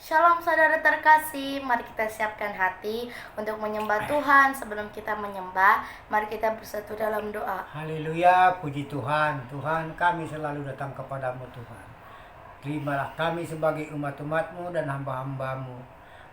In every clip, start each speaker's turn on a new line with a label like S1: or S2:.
S1: Shalom saudara terkasih, mari kita siapkan hati untuk menyembah Tuhan. Sebelum kita menyembah, mari kita bersatu dalam doa.
S2: Haleluya, puji Tuhan. Tuhan, kami selalu datang kepadamu Tuhan. Terimalah kami sebagai umat-umatmu dan hamba-hambamu.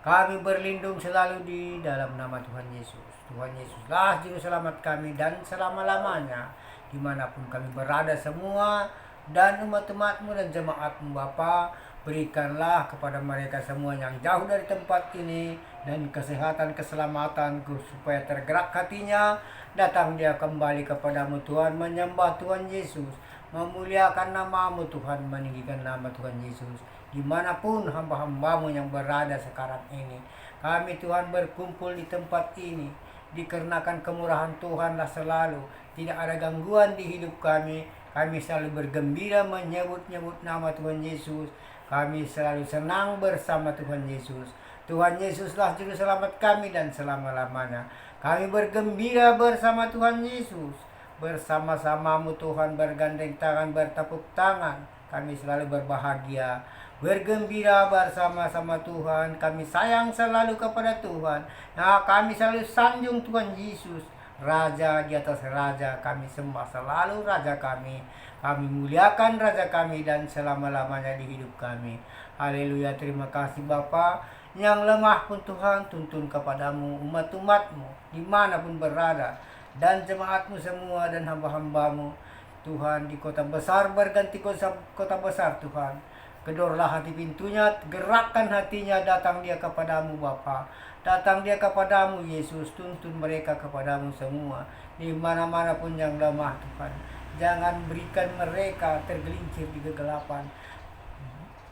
S2: Kami berlindung selalu di dalam nama Tuhan Yesus. Tuhan Yesuslah juru selamat kami dan selama-lamanya. Dimanapun kami berada semua dan umat-umatmu dan jemaatmu Bapa, berikanlah kepada mereka semua yang jauh dari tempat ini dan kesehatan, keselamatan supaya tergerak hatinya, datang dia kembali kepadamu Tuhan, menyembah Tuhan Yesus, memuliakan namamu Tuhan, meninggikan nama Tuhan Yesus. Dimanapun hamba-hambamu yang berada sekarang ini, kami Tuhan berkumpul di tempat ini, dikarenakan kemurahan Tuhanlah selalu, tidak ada gangguan di hidup kami. Kami selalu bergembira menyebut-nyebut nama Tuhan Yesus. Kami selalu senang bersama Tuhan Yesus. Tuhan Yesuslah juru selamat kami dan selama-lamanya. Kami bergembira bersama Tuhan Yesus. Bersama-samamu Tuhan, bergandeng tangan, bertepuk tangan. Kami selalu berbahagia, bergembira bersama-sama Tuhan. Kami sayang selalu kepada Tuhan. Nah, kami selalu sanjung Tuhan Yesus, Raja di atas raja. Kami sembah selalu Raja kami. Kami muliakan Raja kami dan selama-lamanya di hidup kami. Haleluya, terima kasih Bapa. Yang lemah pun Tuhan tuntun kepadamu, umat-umatmu dimanapun berada, dan jemaatmu semua dan hamba-hambamu Tuhan di kota besar berganti kota besar Tuhan. Gedorlah hati pintunya, gerakkan hatinya, datang dia kepadamu Bapa. Datang dia kepadamu Yesus, tuntun mereka kepadamu semua. Di mana-mana pun yang lemah Tuhan, jangan berikan mereka tergelincir di kegelapan.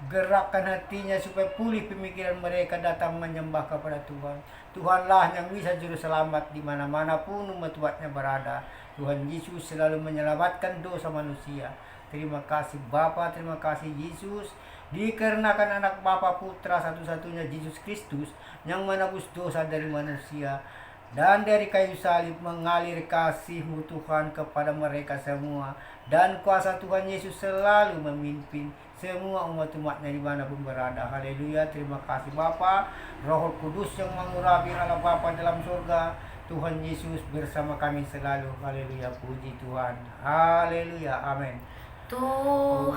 S2: Gerakkan hatinya supaya pulih pemikiran mereka, datang menyembah kepada Tuhan. Tuhanlah yang bisa juru selamat di mana-mana pun umat-umatnya berada. Tuhan Yesus selalu menyelamatkan dosa manusia. Terima kasih Bapa, terima kasih Yesus, dikarenakan anak Bapa Putra satu-satunya Yesus Kristus yang menebus dosa dari manusia, dan dari kayu salib mengalir kasih-Mu Tuhan kepada mereka semua, dan kuasa Tuhan Yesus selalu memimpin semua umat-umatnya dimanapun berada. Haleluya, terima kasih Bapa. Roh Kudus yang mengurapi Allah Bapa dalam surga, Tuhan Yesus bersama kami selalu. Haleluya, puji Tuhan. Haleluya, amin.
S1: Tuhan,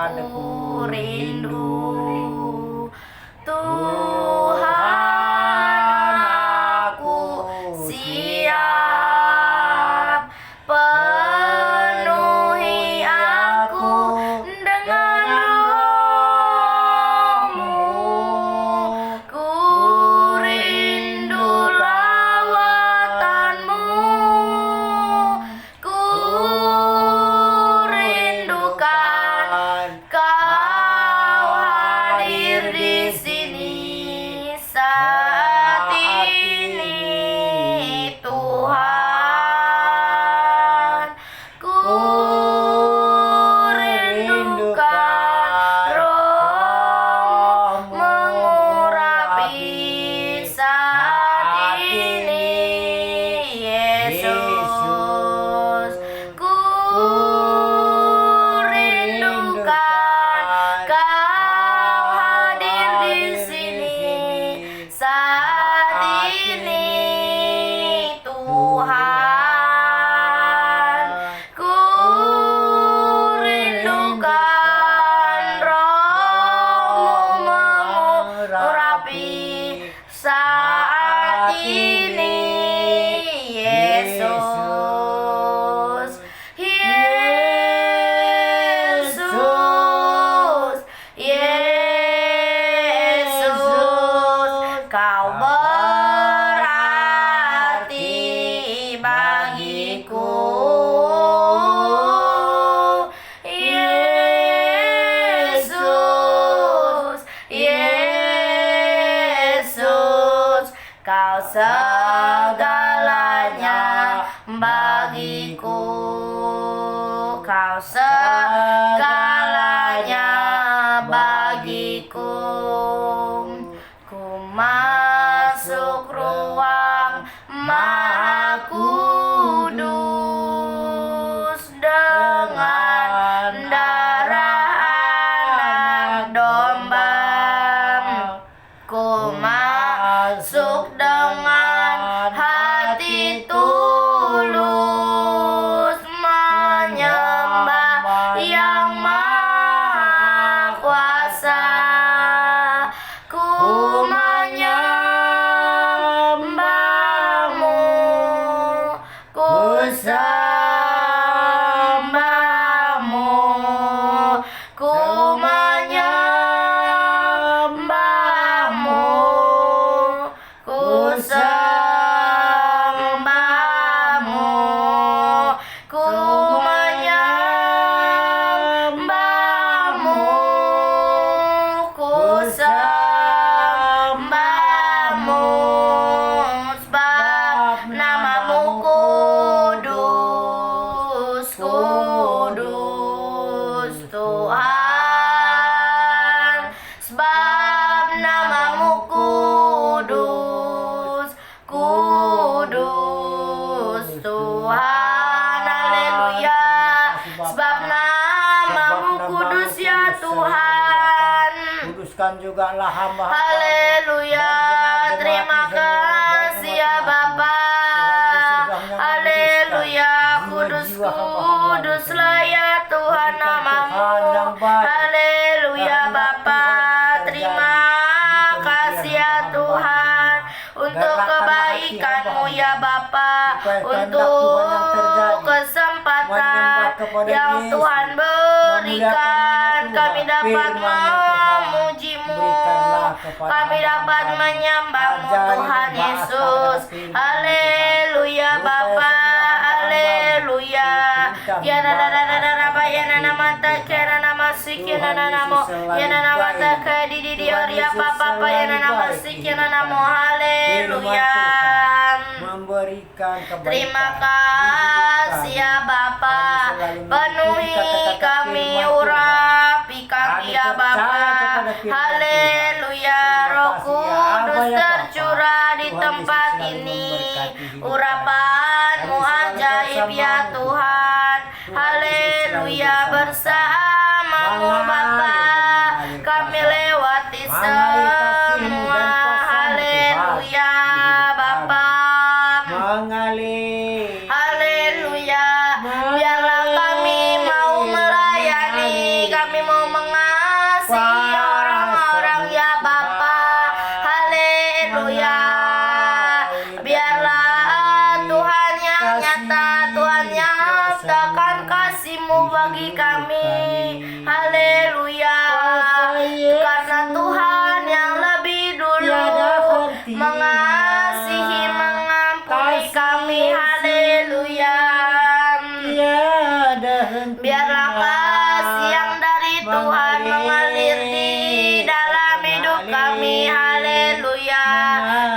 S1: aku rindu. Tuhan, aku siap. Penuhi aku dengan roh-Mu. Ku rindu lawatan-Mu. Ku rindukan Kau hadir di sini saat ini, Tuhan. Ku rindukan Roh-Mu mengurapi saat ini, Yesus. Ku rindukan Kau hadir di sini saat ini, Tuhan. Ku rindukan Roh-Mu mengurapi saat ini, Yesus. Yesus, Yesus, Kau berarti bagiku. Yesus, Yesus, Kau segalanya bagiku. Kau segalanya bagiku. Ku masuk ruang Maha Kudus dengan darah anak domba. kuasa, ku menyembahmu, ku sembahmu, ku menyembahmu, ku sembahmu, ku menyembahmu, ku sembahmu, sebab namamu kudus, kudus Tuhan, sebab namamu kudus, kudus Tuhan, haleluya, sebab namamu kudus ya Tuhan.
S2: Kuduskan juga lah hamba.
S1: Haleluya, terima kasih ya Bapa. Haleluya, kudus kuduslah ya Tuhan namamu. Haleluya Bapa, terima kasih ya Tuhan untuk kebaikan-Mu ya Bapa, untuk kesempatan yang Tuhan berikan kami dapat memuji-Mu, kami dapat menyembah-Mu Tuhan Yesus. Haleluya Bapa, haleluya. Ya nama ya nama tak ya nama sik ya nama ya nama tak di ya Papa ya nama sik ya nama haleluya.
S2: Memberikan kebaikan.
S1: Terima kasih ya Bapa, penuhi kami, urapi kami ya Bapa. Haleluya, Roh Kudus tercurah di tempat ini, urapan-Mu ajaib ya Tuhan. Haleluya, bersama-Mu Bapa kami lewati semua. Haleluya Bapa,
S2: mengalir.
S1: haleluya. Biarlah kami mau melayani, kami mau mengasihi orang-orang ya Bapa. Haleluya. Biarlah Tuhan yang nyata, Tuhan yang nyatakan kasih-Mu bagi kami. Haleluya. Karena Tuhan yang lebih dulu mengasihi, mengampuni kami. Haleluya. Biarlah kasih yang dari Tuhan mengalir di dalam hidup kami. Haleluya.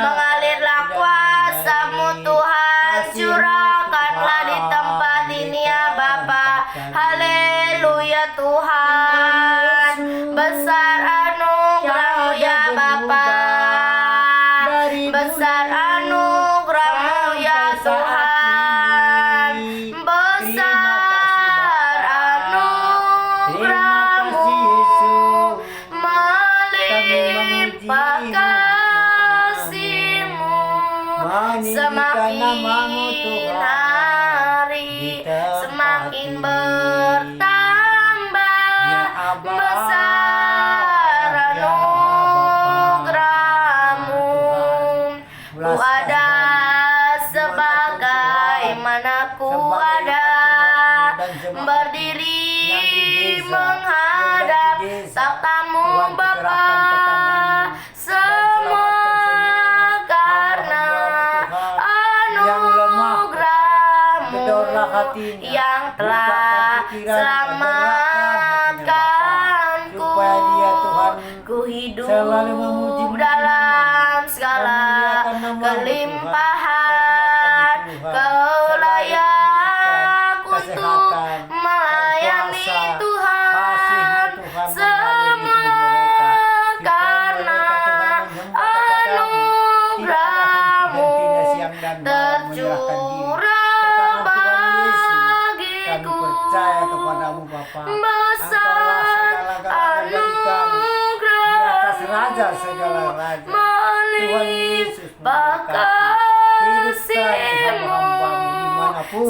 S1: Mengalirlah kuasa-Mu Tuhan, curahkanlah di tempat ini ya Bapa. Haleluya Tuhan, besar anugerah-Mu ya Bapa, besar anugerah-Mu ya Tuhan, besar anugerah-Mu melimpah kasih-Mu, semakin hari semakin bertambah, besar anugerah-Mu. Ku ada sebagaimana ku ada, berdiri menghadap takhta-Mu Bapa, semua karena anugerah-Mu yang telah selamatkanku. Ku hidup dalam segala kelimpahan, Kau layak untuk melayani Tuhan. Semua karena anugerah-Mu tercurah bagiku. Besar anugerah-Mu melimpah kasih-Mu,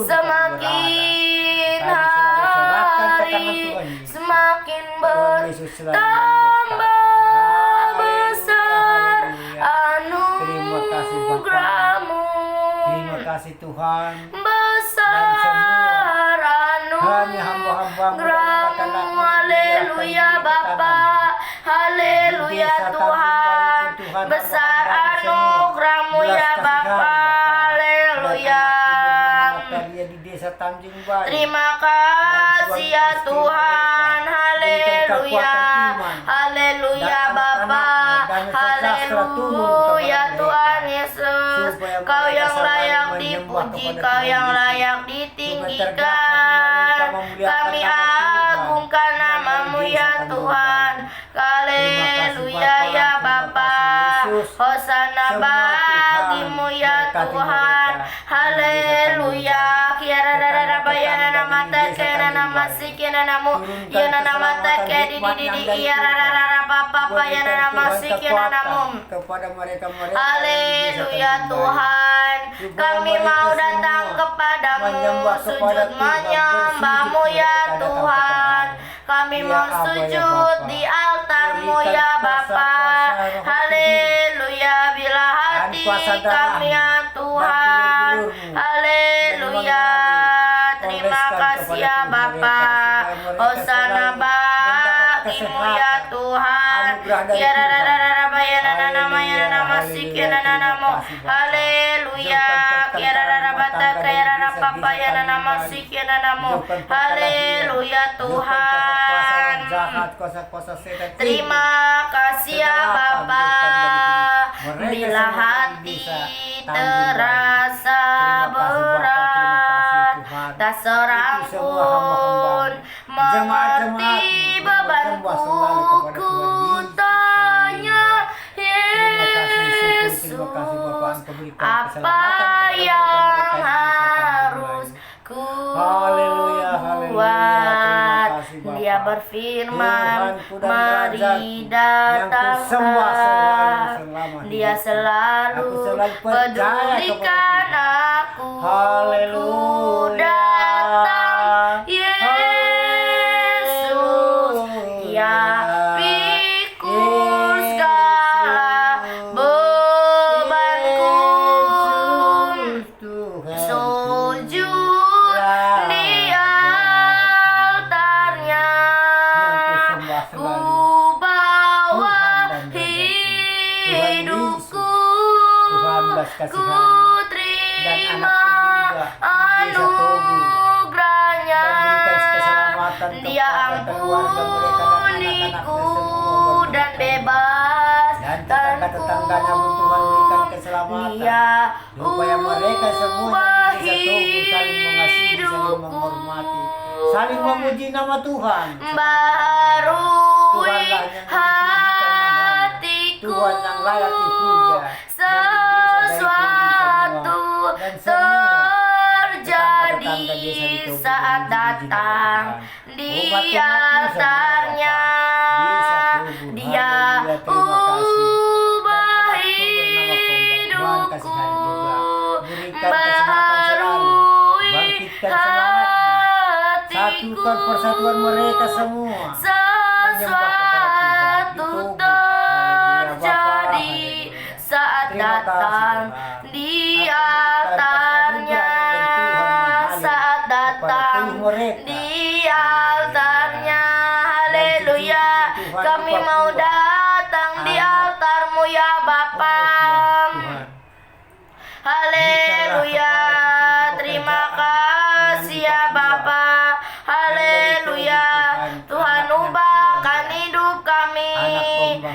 S1: semakin hari semakin besar
S2: Tuhan Yesus selalu
S1: tambah
S2: memberkati.
S1: besar
S2: Haleluya. Terima kasih Bapa.
S1: anugerahmu,
S2: Terima kasih Tuhan.
S1: besar
S2: Kami hamba-hambamu dan
S1: anugerahmu.
S2: anak-anakmu
S1: Haleluya Bapa, haleluya Tuhan, besar anugerahmu ya Bapa, haleluya.
S2: Dia di desa Tanjung Bayi.
S1: Terima kasih ya Tuhan, haleluya, haleluya Bapa, haleluya Tuhan Yesus. Kau yang layak dipuji, Kau yang layak ditinggikan. Kami agungkan namamu ya Tuhan, haleluya ya Bapa. Hosana bagimu ya Tuhan, haleluya. Kiara dara bayana nama tekena nama sikena namu yana nama teke di kiara dara papa bayana nama sikena namu.
S2: Kepada mereka-mereka
S1: Haleluya Tuhan, kami mau datang kepadamu, sujud menyembahmu ya Tuhan. Kami mau sujud di altarmu ya Bapa. Haleluya, bila hati kami ya Tuhan. Haleluya, terima kasih ya Bapa. Hosana bagimu ya Tuhan. Kiara dara bayana nama yana nama sikena namamu. Haleluya, kiara dara bata kiara dara papa yana nama sikena namamu. Haleluya Tuhan. Terima kasih ya Bapa. Bila hati terasa berat, tak seorang pun mengerti bebanku. Ku tanya Yesus, apa yang harus ku buat? Dia berfirman, mari datanglah. Dia selalu pedulikan aku. Ku datang Yesus, Dia pikul segala bebanku. Sujud di altarnya, ku bawa hidupku. Ku terima anugerahnya. Dia ampuniku dan bebaskanku. Dia ubah hidupku.
S2: Saling memuji nama Tuhan.
S1: Barui hatiku.
S2: Tuhan yang layak dipuja.
S1: Sesuatu terjadi saat datang di altarnya. Dia ubah hidupku. Barui hatiku.
S2: Satukan persatuan mereka semua.
S1: Sesuatu terjadi saat datang di altarnya. Saat datang di altarnya. Haleluya, kami mau datang di altarmu ya Bapa. Haleluya, terima kasih ya Bapa. Haleluya, Tuhan ubahkan hidup kami.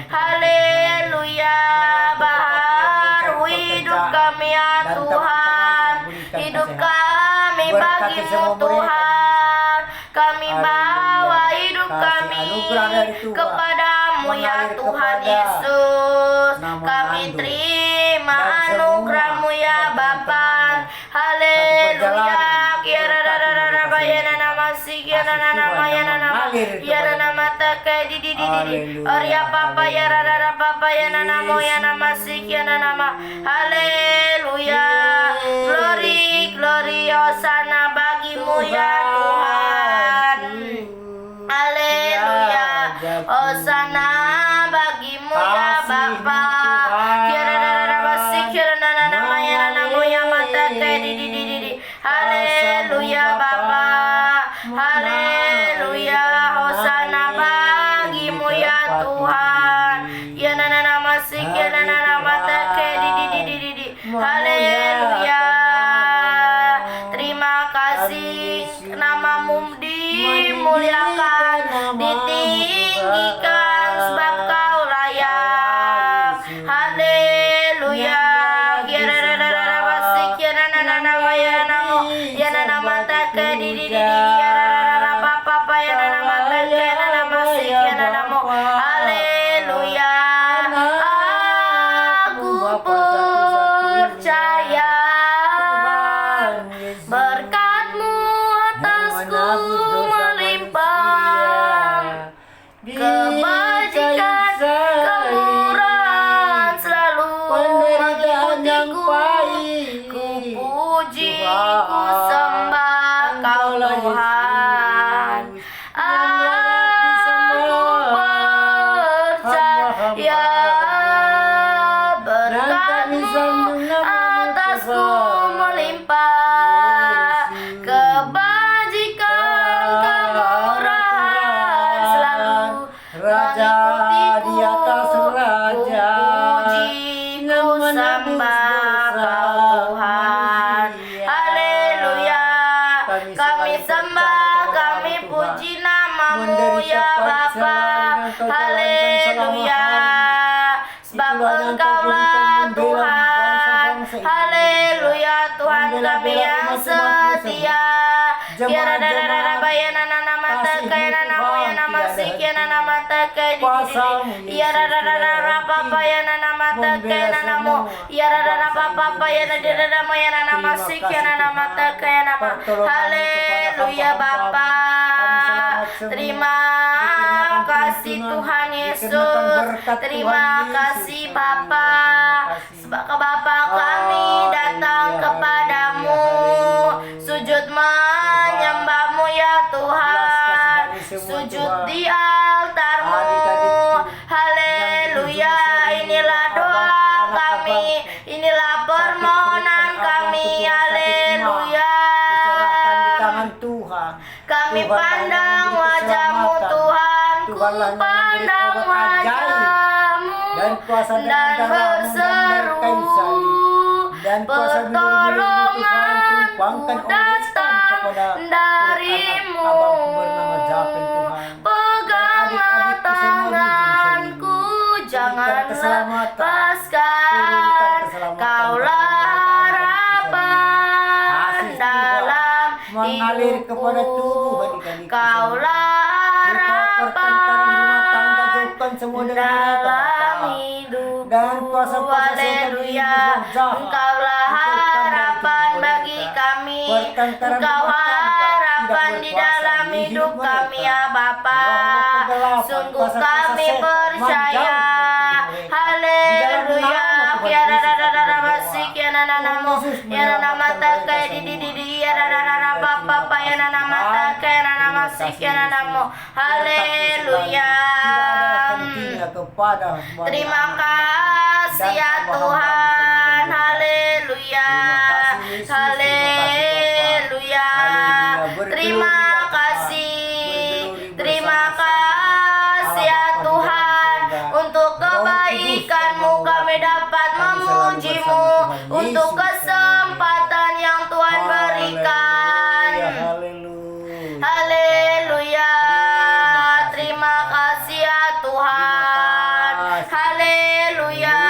S1: Haleluya, baru hidup kami ya Tuhan. Hidup kami bagimu Tuhan. Kami bawa hidup kami kepadamu ya Tuhan Yesus. Kami terima anugerahmu ya Bapa. Haleluya, kiara dara bayana nama sikena nama yana nama yana nama take di Arya Papa ya dara Papa yana nama yana nama sikena nama. Haleluya, glory glory hosana bagimu ya Tuhan. Haleluya, Hosana bagimu ya Bapa. Haleluya Bapa. Haleluya. Hosana bagimu ya Tuhan. Ya nana masih ya nana mata ke di. Haleluya. Terima kasih namamu dimuliakan, ditinggikan sebab kau layak. Haleluya. Kirararara masih ya nana mata ke di ya papa ya nana mata ke nana masih ya nanamu. Haleluya. Aku percaya berkat-Mu atasku melimpah, kebajikan kemurahan selalu mengikutiku. Ku puji, ku sembah Kau Tuhan. Aku percaya berkat-Mu atasku melimpah, kebajikan kemurahan selalu
S2: Raja di atas raja,
S1: puji, ku sembah Kau Tuhan. Haleluya. Kami sembah, kami puji namamu ya Bapa. Haleluya. Sebab Engkaulah Tuhan. Haleluya. Tuhan kami yang setia. Biar ada bayana nama terkaya nama masih nama terkaya di ya rara papa ya nama terkaya namamu ya rara papa ya nama masih nama terkaya nama. Haleluya Bapa. Terima kasih Tuhan Yesus. Terima kasih Bapa. Sebab Bapa kami datang kepadamu, sujud menyembah-Mu ya Tuhan, sujud di altar-Mu. Haleluya. Inilah doa kami, inilah permohonan kami. Haleluya. Kami pandang wajah-Mu Tuhan, ku pandang wajah-Mu dan berseru, pertolonganku datang dari-Mu. Peganglah tanganku, jangan lepaskan. Kaulah harapan dalam hidupku. Kaulah harapan dalam hidupku. Haleluya. Engkaulah harapan bagi kami. Engkau harapan di dalam hidup kami ya Bapa. Sungguh kami percaya. Haleluya. Kiara masih kiara nanamu ya nama terkaya di ya nana papa ya nana mata kiara nana masih kiara nanamu. Haleluya. Terima kasih ya Tuhan. Haleluya. Haleluya. Terima kasih. Terima kasih ya Tuhan. Untuk kebaikan-Mu kami dapat memuji-Mu, untuk kesempatan yang Tuhan berikan. Haleluya. Terima kasih ya Tuhan. Haleluya.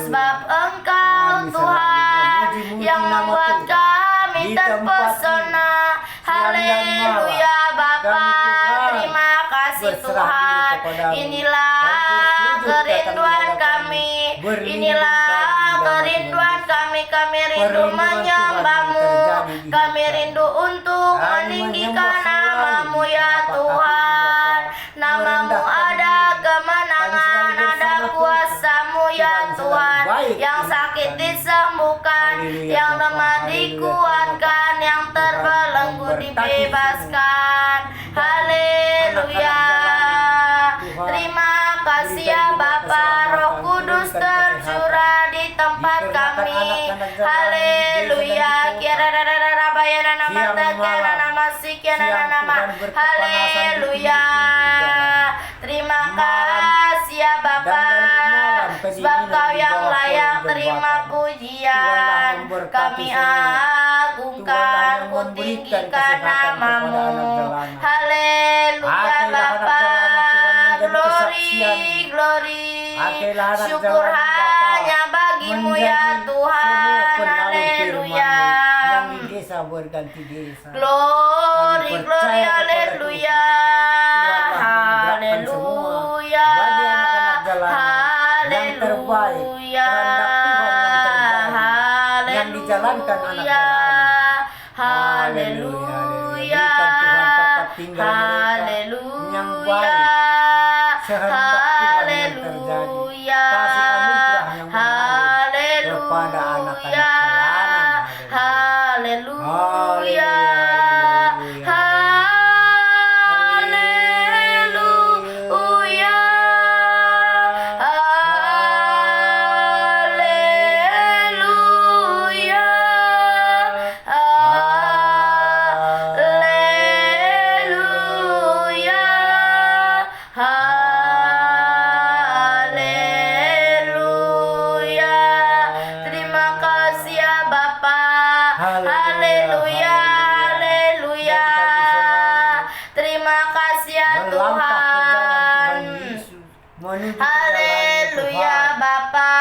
S1: Sebab Engkau Tuhan yang membuat kami terpesona. Haleluya Bapa. Terima kasih Tuhan. Inilah kerinduan kami. Inilah kerinduan kami. Kami rindu menyembah-Mu. Kami rindu untuk meninggikan nama-Mu ya Tuhan. Nama-Mu ada kemenangan, ada kuasa-Mu ya Tuhan. Yang sakit disembuhkan, yang lemah dikuatkan, yang terbelenggu dibebaskan. Haleluya. kasih ya Bapa, Roh Kudus tercurah di tempat kami. Haleluya. Haleluya. Terima kasih ya Bapa, sebab Kau yang layak terima pujian. Kami agungkan, ku tinggikan namamu. Haleluya Bapa, glory, glory. Syukur hanya bagimu ya Tuhan. Haleluya.
S2: Yang di desa berganti desa.
S1: Glory, glory, haleluya. Haleluya.
S2: Bagi anak-anak jalanan yang terbaik, kehendak Tuhan yang terbaik, yang dijalankan anak jalanan.
S1: Haleluya.
S2: Berikan Tuhan tempat tinggal mereka yang baik. Sehendak Tuhan yang terjadi. Kasih anugerah yang mengalir kepada anak-anak jalanan.
S1: Haleluya. Haleluya, haleluya. Terima kasih ya Tuhan. Haleluya Bapa.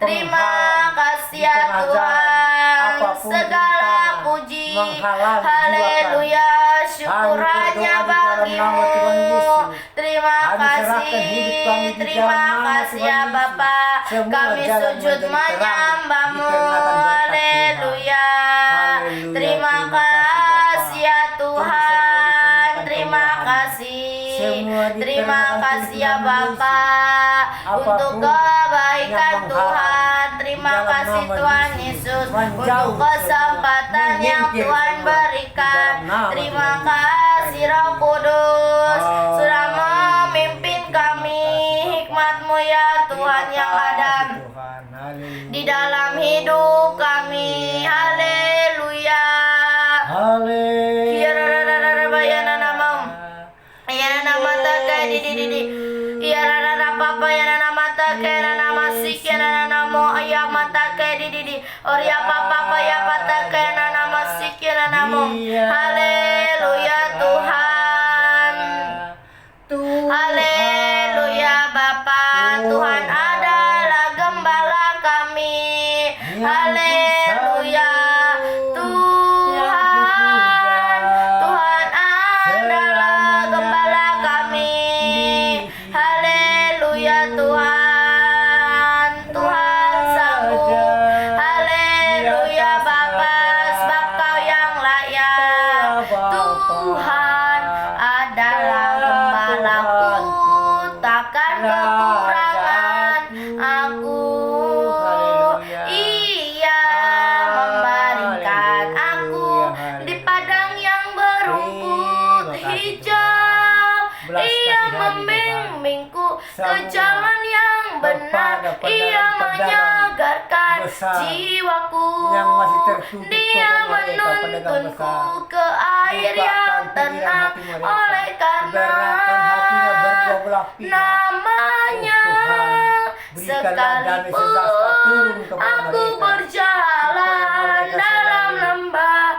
S1: Terima kasih ya Tuhan. Segala puji. Haleluya. Syukur hanya bagimu. Terima kasih. Terima kasih ya Bapa. Kami sujud menyembahmu. Haleluya. Terima kasih ya Tuhan. Terima kasih. Terima kasih ya Bapa untuk kebaikan Tuhan. Terima kasih Tuhan Yesus untuk kesempatan yang Tuhan berikan. Terima kasih Roh Kudus sudah memimpin kami. Hikmat-Mu ya Tuhan yang ada di dalam hidup kami. Haleluya. Haleluya Tuhan. Haleluya Bapa. Tuhan adalah gembala kami. Haleluya Tuhan. Tuhan adalah gembala kami. Haleluya Tuhan. Tuhan sanggup. Haleluya Bapa, sebab Kau yang layak. Tuhan adalah gembalaku, takkan kekurangan aku. Ia membaringkan aku di padang yang berumput hijau. Ia membimbingku ke jalan yang benar. Ia menyegarkan jiwaku. Dia menuntunku ke air yang tenang. Oleh karena namanya, sekalipun aku berjalan dalam lembah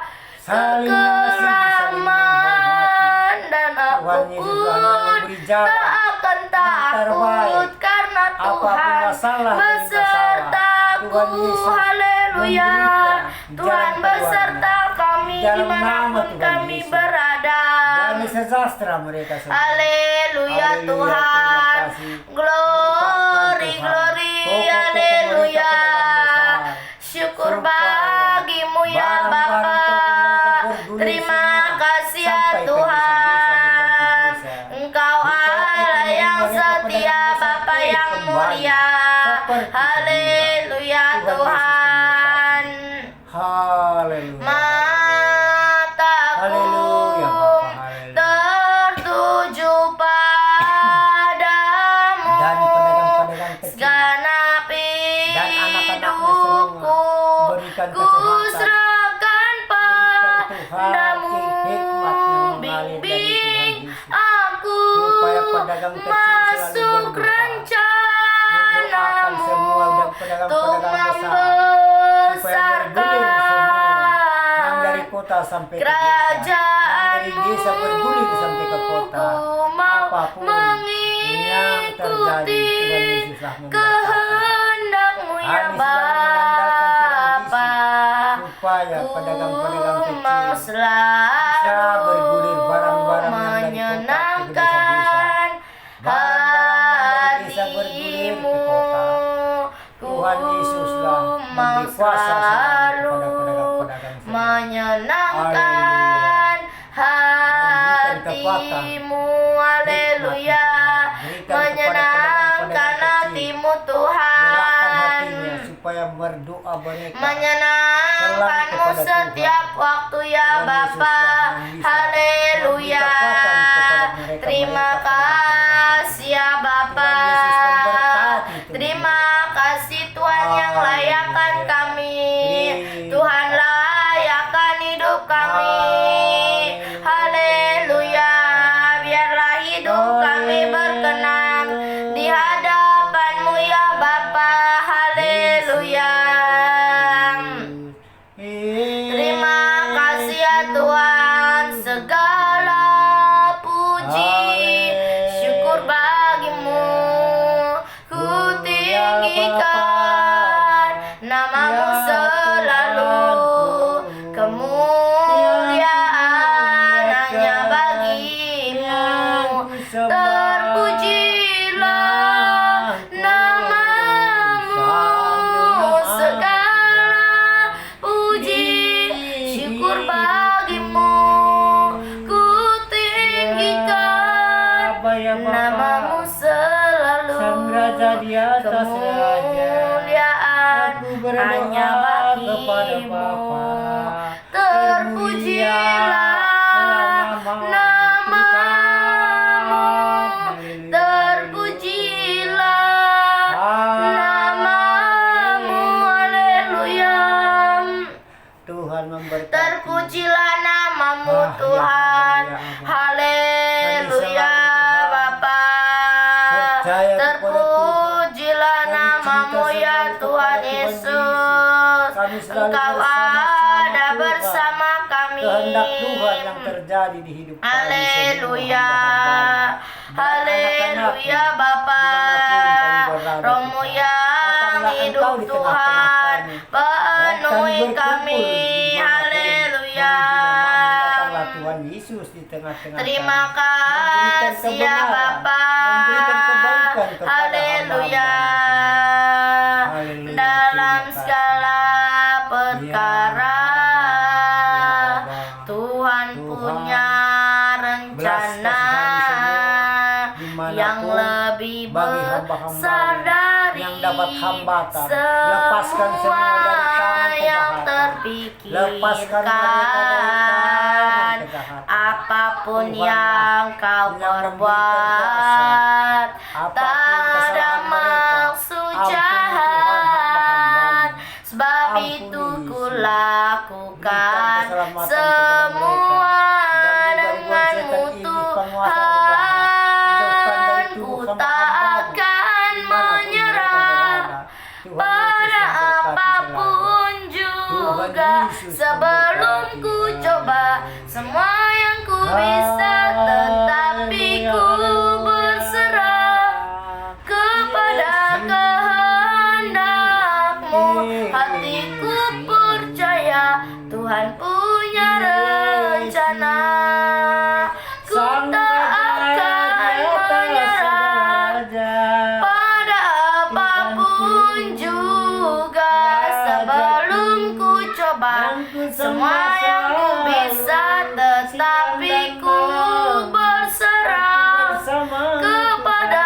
S1: kekelaman, dan aku pun tak akan takut, karena Tuhan besertaku. Haleluya. Tuhan beserta kami dimanapun kami berada. Haleluya Tuhan. Glory, glory. Haleluya. Syukur bagimu ya Bapa. Terima kasih ya Tuhan. Engkau Allah yang setia, Bapa yang mulia. Haleluya Tuhan. Mataku tertuju pada
S2: pedagang kecil selalu
S1: masuk
S2: berdoa.
S1: rencanamu
S2: pedagang-pedagang
S1: untuk
S2: besar supaya bergulir semua, yang dari kota sampai ke desa, yang dari desa bergulir sampai ke kota. Apapun yang terjadi, Tuhan Yesuslah memberkati.
S1: kehendakmu ya
S2: Kami selalu mengandalkan Tuhan
S1: Bapa,
S2: Yesus supaya pedagang-pedagang
S1: ku mau
S2: kecil bisa bergulir
S1: selalu
S2: barang-barang yang dari kota ke desa-desa.
S1: menyenangkan
S2: Barang-barang yang dari desa bergulir ke
S1: hatimu.
S2: kota. Tuhan Yesuslah
S1: Mau
S2: memberi kuasa selalu
S1: selalu
S2: kepada pedagang-pedagang semua.
S1: menyenangkan hatimu. Haleluya, menyenangkan hatimu
S2: Gerakkan
S1: Tuhan,
S2: hatinya supaya berdoa mereka
S1: menyenangkanmu
S2: selalu kepada
S1: setiap
S2: Tuhan.
S1: waktu ya
S2: Tuhan
S1: Bapa.
S2: Yesuslah yang bisa
S1: Haleluya,
S2: memberi kekuatan kepada mereka.
S1: terima kasih ya Bapa.
S2: Tuhan Yesus memberkati Tuhan.
S1: Terima kasih Tuhan yang layakkan kami. Tuhan layakkan hidup kami. Haleluya, biarlah hidup kami berkenan di hadapan-Mu ya Bapa. Haleluya. Terima kasih ya Tuhan, segala puji syukur bagimu. Ku tinggikan namamu selalu, kemuliaan hanya bagimu. Terpujilah namamu, segala puji syukur bagimu. Ku tinggikan namamu selalu,
S2: Sang Raja di atas raja.
S1: kemuliaan
S2: Aku berdoa
S1: hanya
S2: kepada
S1: bagimu.
S2: Bapa.
S1: Terpujilah namamu, terpujilah namamu. Haleluya,
S2: Tuhan memberkati.
S1: terpujilah namamu Tuhan. Haleluya Bapa, terpujilah namamu ya Tuhan Yesus. Engkau ada bersama kami.
S2: Kehendak Tuhan yang terjadi di hidup kami
S1: Haleluya,
S2: semua.
S1: haleluya Bapa, Rohmu yang hidup Tuhan penuhi kami. Haleluya,
S2: Datanglah Tuhan Yesus di tengah-tengah
S1: terima
S2: kami.
S1: kasih ya Bapa.
S2: Memberikan kebaikan kepada
S1: Haleluya,
S2: hamba-Hamba. Haleluya,
S1: dalam
S2: terima kasih.
S1: segala perkara
S2: Ya,
S1: Tuhan punya rencana yang lebih
S2: bagi hamba-hamba
S1: besar dari
S2: yang dapat hambatan. Lepaskan semua dari tangan
S1: yang
S2: kejahatan. Lepaskan mereka dari tangan kejahatan.
S1: apapun
S2: Tuhan
S1: yang kau
S2: yang memberikan
S1: perbuat,
S2: Apapun
S1: tak ada
S2: kesalahan mereka,
S1: maksud
S2: ampuni Tuhan
S1: jahat.
S2: hamba-Hamba-Mu.
S1: Sebab
S2: Ampuni
S1: itu
S2: Yesus.
S1: ku lakukan
S2: Berikan keselamatan
S1: semua
S2: kepada mereka. Dan
S1: denganmu
S2: gangguan setan iblis, penguasa
S1: Tuhan.
S2: Jauhkan dari
S1: Ku
S2: tubuh
S1: tak
S2: hamba-Hamba-Mu.
S1: akan
S2: Dimanapun mereka
S1: menyerah
S2: berada. Tuhan
S1: pada
S2: Yesus memberkati
S1: apapun
S2: Tuhan
S1: juga.
S2: Yesus
S1: Sebelum
S2: memberkati.
S1: ku coba semua yang ku bisa, tetapi ku berserah kepada kehendakmu. Hatiku percaya Tuhan punya rencana. Ku tak akan menyerah pada apapun juga. Sebelum ku coba semua yang ku bisa, tetapi ku berserah kepada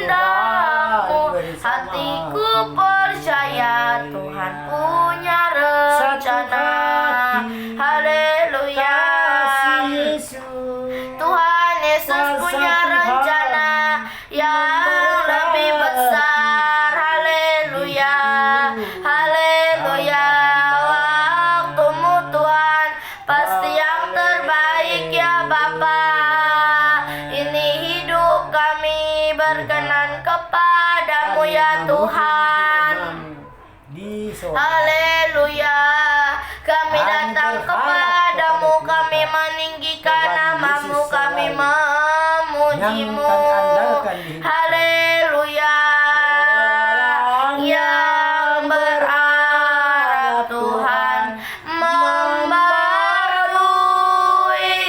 S1: kehendakmu. Hatiku percaya Tuhan punya rencana. Haleluya, Tuhan Yesus punya rencana yang lebih besar. Haleluya, haleluya. Waktumu Tuhan pasti yang terbaik ya Bapa. Ini kepadamu ya Tuhan.
S2: Di sorga.
S1: Haleluya. Kami datang kepadamu, kami meninggikan namamu, kami memujimu. Haleluya. Yang berharap Tuhan membarui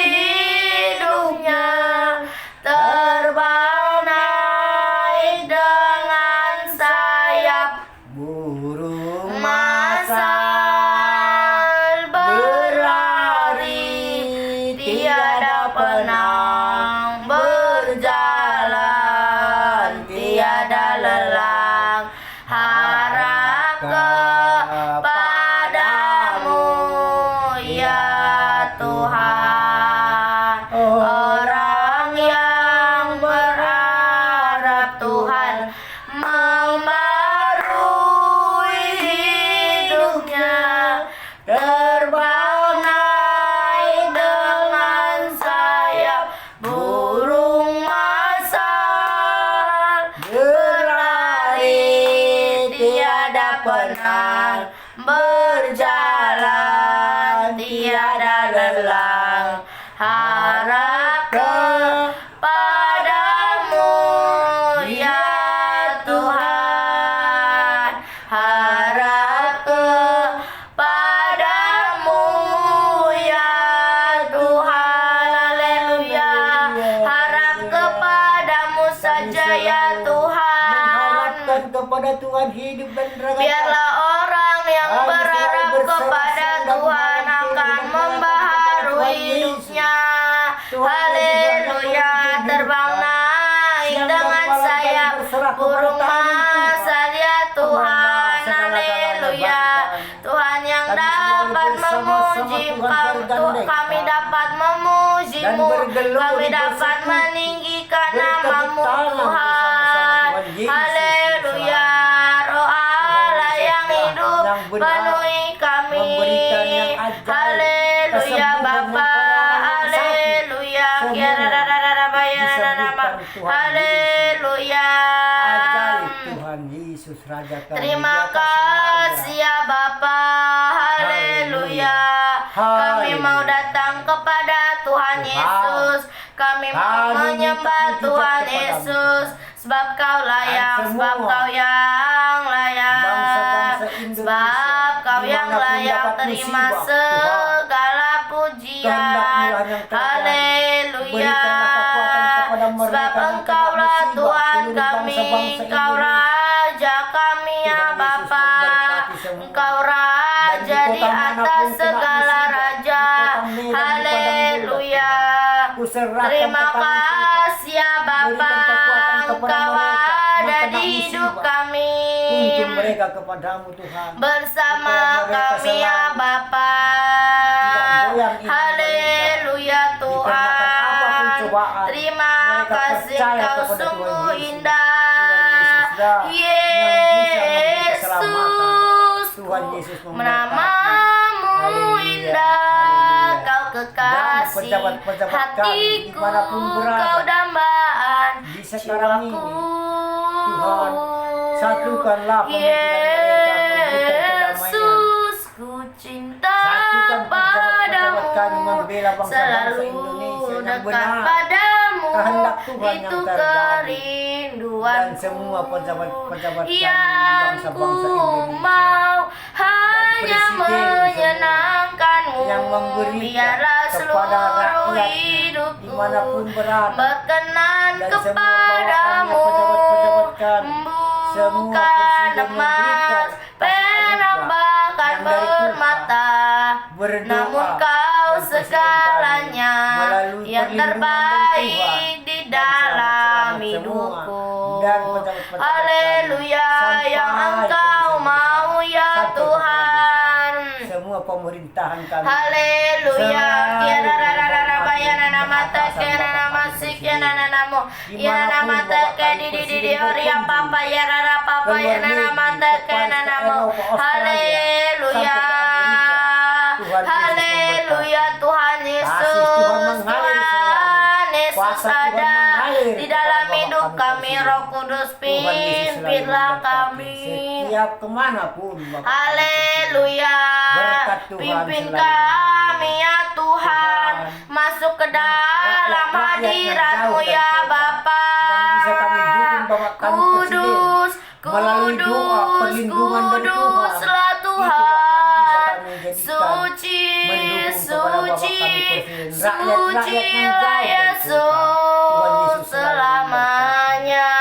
S1: hidupnya, terbang naik dengan sayap
S2: Burung
S1: masal berlari, tiada penang, berjalan tiada lelang, harap kepadamu ya Tuhan. Orang yang berharap Tuhan membarui hidupnya, terbang naik dengan sayap burung masal, berlari tiada penang, berjalan tiada lelang, harap kepadamu ya Tuhan, harap kepadamu ya Tuhan. Haleluya. Harap kepadamu saja ya Tuhan.
S2: Mengharapkan kepada Tuhan hidup dan raga.
S1: Biarlah orang yang berharap kepada Tuhan akan membaharui hidupnya. Haleluya. Terbang naik dengan sayap burung masal ya Tuhan. Haleluya. Tuhan yang dapat memuji, kami dapat memujimu, kami dapat meninggikan namamu Tuhan. Haleluya. Roh Allah yang hidup penuhi kami. Haleluya Bapa. Haleluya. Haleluya.
S2: Ajaib Tuhan Yesus Raja kami.
S1: Terima kasih ya Bapa. Haleluya. Kami mau datang kepada Tuhan Yesus. Kami mau menyembah Tuhan Yesus. Sebab Kau layak, sebab Kau yang layak, sebab Kau yang layak terima segala pujian. Haleluya. Sebab Engkaulah Tuhan kami, Engkau Raja kami ya Bapa. Engkau Raja di atas segala raja. Haleluya. Terima kasih ya Bapa. Engkau ada di hidup kami.
S2: Tuntun mereka kepadamu Tuhan.
S1: Bersama kami ya Bapa. Haleluya Tuhan. Terima kasih Kau sungguh indah. Yesus, namamu indah. Kau kekasih hatiku, Kau dambaan jiwaku.
S2: Tuhan, satukanlah
S1: Yesus, ku cinta padamu, selalu dekat padamu, itu kerinduan
S2: dan semua pejabat-pejabat
S1: yang ku mau hanya menyenangkanmu. Biarlah seluruh hidupku
S2: dimanapun berada,
S1: berkenan
S2: dan semua
S1: kepadamu. Bukan emas, perak bahkan permata, namun Kau segalanya yang terbaik di dalam hidupku. Haleluya. Yang Engkau mau ya Tuhan.
S2: Semua pemerintahan kami.
S1: Haleluya. Kiana rara bayana nama tekena nama sikiana namo. Ya nama teke di oria papa ya rara papa ya nama tekena namo. Haleluya. Haleluya Tuhan Yesus. Tuhan Yesus ada
S2: air
S1: di dalam
S2: kepada
S1: hidup
S2: Bapak
S1: kami,
S2: Presiden.
S1: Roh Kudus
S2: Tuhan Yesus selalu
S1: pimpinlah
S2: memberkati
S1: kami.
S2: setiap kemanapun Bapak kami
S1: Haleluya.
S2: Berkat Tuhan
S1: Pimpin
S2: selalu
S1: kami ya Tuhan,
S2: Tuhan.
S1: masuk ke dalam
S2: Rakyat-rakyat yang
S1: hadirat-Mu
S2: jauh dari
S1: ya
S2: kota,
S1: Bapa.
S2: yang bisa kami dukung Bapak kami Presiden
S1: Kudus,
S2: melalui doa
S1: kudus,
S2: perlindungan dari Tuhan.
S1: kuduslah
S2: Itulah yang bisa
S1: Tuhan.
S2: kami jadikan
S1: Suci,
S2: mendukung kepada Bapak
S1: suci,
S2: kami Presiden. Rakyat-rakyat yang jauh
S1: sucilah
S2: dari
S1: Yesus
S2: kota. Tuhan Yesus selalu
S1: selamanya.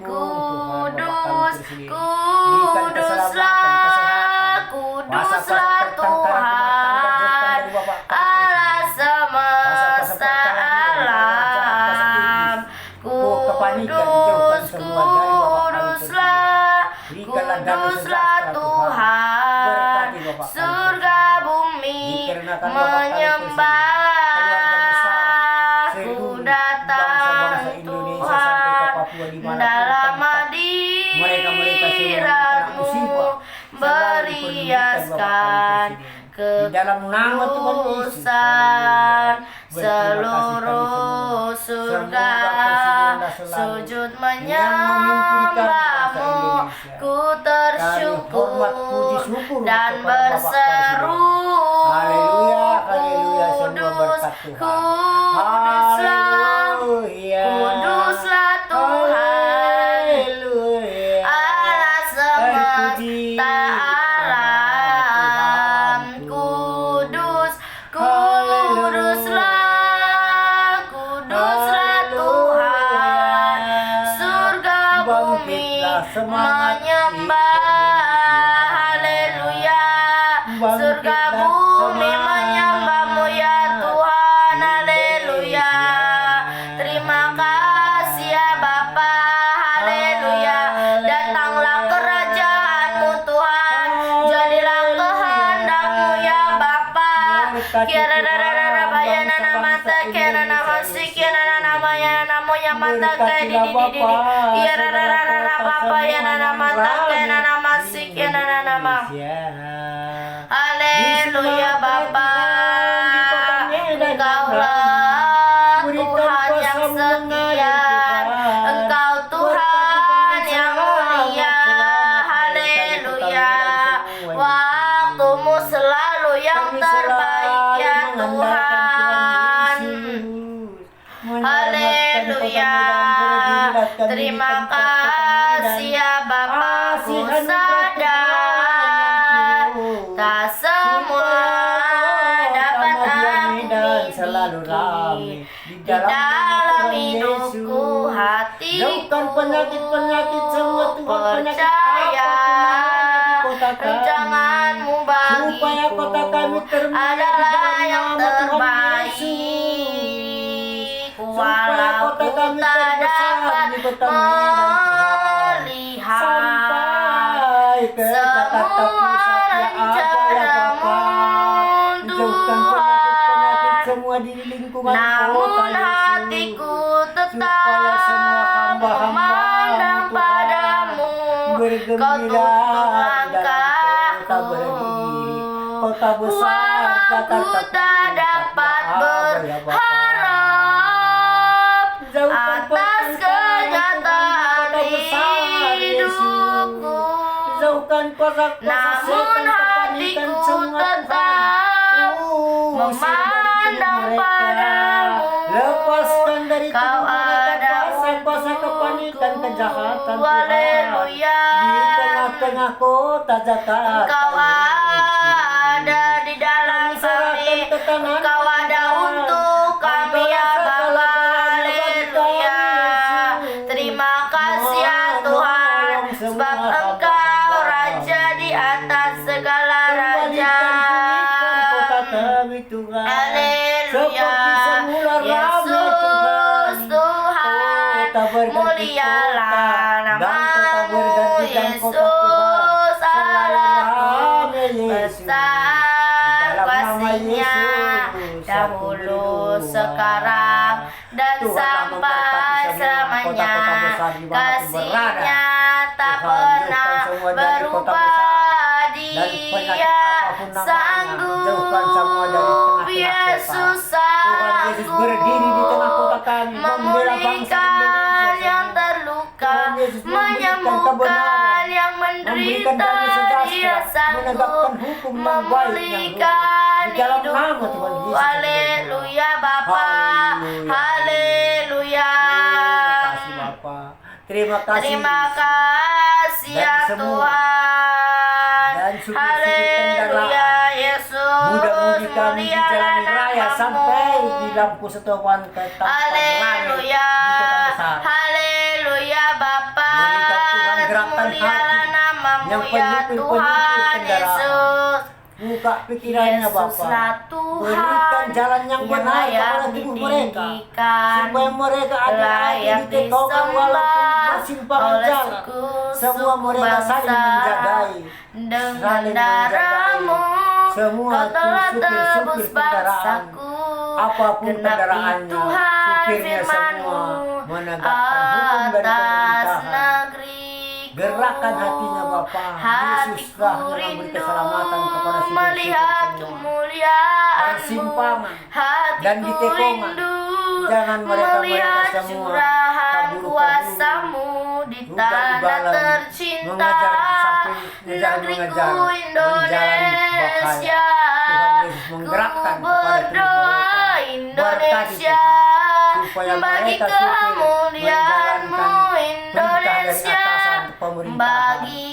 S2: Tuhan dukung, Tuhan Bapak kami
S1: Kudus,
S2: Presiden. Berikan keselamatan, kesehatan,
S1: kuduslah Tuhan, Allah semesta alam. Kudus, kuduslah Tuhan, surga bumi menyembah. Ku datang Tuhan dalam hadirat-Mu, beriaskan kekudusan. Seluruh surga sujud menyembah-Mu. Ku tersyukur dan berseru,
S2: Haleluya, haleluya, semua berkat Tuhan.
S1: Kuduslah Tuhan, Allah semesta alam. Kudus, kuduslah Tuhan, surga bumi menyembah. Haleluya, surga bumi menyembah-Mu ya Tuhan. Haleluya, terima kasih ya Bapa. Haleluya, datanglah kerajaan-Mu Tuhan, jadilah kehendak-Mu ya Bapa. Kiara rara bayana namata kiara namasi kiara namaya namoya mata kayak di. Kiara rara Bapa yana namata kiara namasi kiara nama. Haleluya Bapa, Engkaulah Tuhan yang setia, Engkau Tuhan yang mulia. Haleluya, waktu-Mu selalu yang terbaik ya Tuhan. Haleluya, terima kasih ya Bapa. Ku sadar tak semua dapat aku miliki di dalam hidupku, hatiku
S2: penyakit semua Tuhan,
S1: percaya rancangan-Mu
S2: supaya kota kami
S1: bagiku
S2: termulia
S1: adalah
S2: di
S1: yang
S2: dalam nama Tuhan
S1: terbaik.
S2: Yesus.
S1: Walau
S2: kota
S1: ku
S2: kami
S1: tak
S2: terbesar
S1: dapat
S2: di kota Medan, Tuhan.
S1: melihat
S2: Sampai ke Jakarta
S1: semua
S2: Pusat, ya apa ya Bapa, jauhkan penyakit-penyakit semua di lingkungan
S1: namun
S2: kota Yesus,
S1: hatiku
S2: supaya semua
S1: tetap memandang
S2: hamba-hamba-Mu
S1: padamu. Kau
S2: bergembira
S1: tuntun
S2: di dalam
S1: langkahku,
S2: kota berdiri, kota besar
S1: walau
S2: Jakarta
S1: ku tak
S2: Pusat,
S1: dapat
S2: ya apa ya Bapa.
S1: berharap
S2: Jauhkan
S1: atas kenyataan
S2: kota besar, Yesus.
S1: hidupku,
S2: Jauhkan kuasa-kuasa
S1: namun
S2: setan, kepanikan
S1: hatiku
S2: semua
S1: tetap
S2: Tuhan.
S1: memandang padamu.
S2: Lepaskan dari
S1: Kau
S2: tubuh mereka
S1: ada
S2: kuasa-kuasa kepanikan,
S1: untukku.
S2: kejahatan Tuhan.
S1: Haleluya.
S2: Di tengah-tengah kota Jakarta,
S1: Engkau ada di dalam kami, Engkau ada untuk kami ya Bapa. Haleluya, terima kasih ya Tuhan, sebab Engkau Raja di atas segala raja. Haleluya, Yesus Tuhan, mulialah nama-Mu Yesus. Allah besar kasih-Nya, dahulu, sekarang, dan sampai selamanya. Kasih-Nya tak pernah berubah. Dia sanggup Yesus
S2: Tuhan Yesus berdiri di tengah kota kami, membela bangsa
S1: memulihkan
S2: Indonesia.
S1: yang terluka,
S2: Tuhan Yesus memberikan
S1: menyembuhkan
S2: kebenaran,
S1: yang
S2: memberikan
S1: menderita.
S2: damai sejahtera,
S1: Dia sanggup
S2: menegakkan hukum yang baik yang
S1: memulihkan
S2: di dalam nama
S1: hidupku.
S2: Tuhan Yesus.
S1: Haleluya Bapa, haleluya.
S2: Terima kasih Bapa. Terima kasih.
S1: Terima kasih
S2: Dan
S1: ya
S2: semua.
S1: Tuhan.
S2: Dan sujud-sujud
S1: Haleluya Yesus.
S2: Mudah-mudi kami di jalan raya sampai di lampu setopan ke tempat
S1: Haleluya.
S2: di kota besar.
S1: Haleluya Bapa.
S2: Berikan Tuhan gerakan
S1: Mulialah
S2: hati
S1: namamu
S2: yang
S1: ya
S2: penuh
S1: Tuhan
S2: kendaraan.
S1: Yesus.
S2: Buka pikirannya
S1: Yesuslah
S2: Bapa.
S1: Tuhan
S2: Berikan jalan yang benar
S1: layak
S2: kepada tubuh mereka.
S1: ditinggikan,
S2: Supaya mereka adik-adik
S1: layak
S2: di TikTokan walaupun
S1: disembah
S2: bersimpangan
S1: oleh
S2: jalan.
S1: suku
S2: Semua mereka saling
S1: bangsa.
S2: menjagai.
S1: Dengan
S2: Saling
S1: darahmu
S2: Semua
S1: kau telah
S2: supir-supir
S1: tebus
S2: kendaraan.
S1: bangsaku.
S2: Apapun
S1: Genapi
S2: kendaraannya,
S1: Tuhan
S2: supirnya
S1: firman-Mu
S2: semua menegakkan hukum dan
S1: atas
S2: pemerintahan.
S1: negeriku.
S2: Gerakan hatinya Bapa. Yesuslah
S1: Hatiku
S2: yang memberi
S1: rindu
S2: keselamatan kepada supir-supir
S1: melihat
S2: semua.
S1: kemuliaan-Mu.
S2: Persimpangan
S1: Hatiku
S2: dan di tikungan.
S1: rindu
S2: Jangan mereka
S1: melihat
S2: semua
S1: curahan
S2: kabur-kabur,
S1: kuasa-Mu di tanah
S2: ugal-ugalan,
S1: tercinta.
S2: mengejar sampai
S1: Negeriku
S2: menjalani
S1: Indonesia.
S2: Tuhan Yesus menggerakkan
S1: Ku
S2: kepada
S1: berdoa
S2: tubuh
S1: Indonesia,
S2: supaya
S1: bagi
S2: mereka supir
S1: kemuliaan-Mu
S2: menjalankan perintah dari
S1: Indonesia,
S2: atasan pemerintahan.
S1: bagi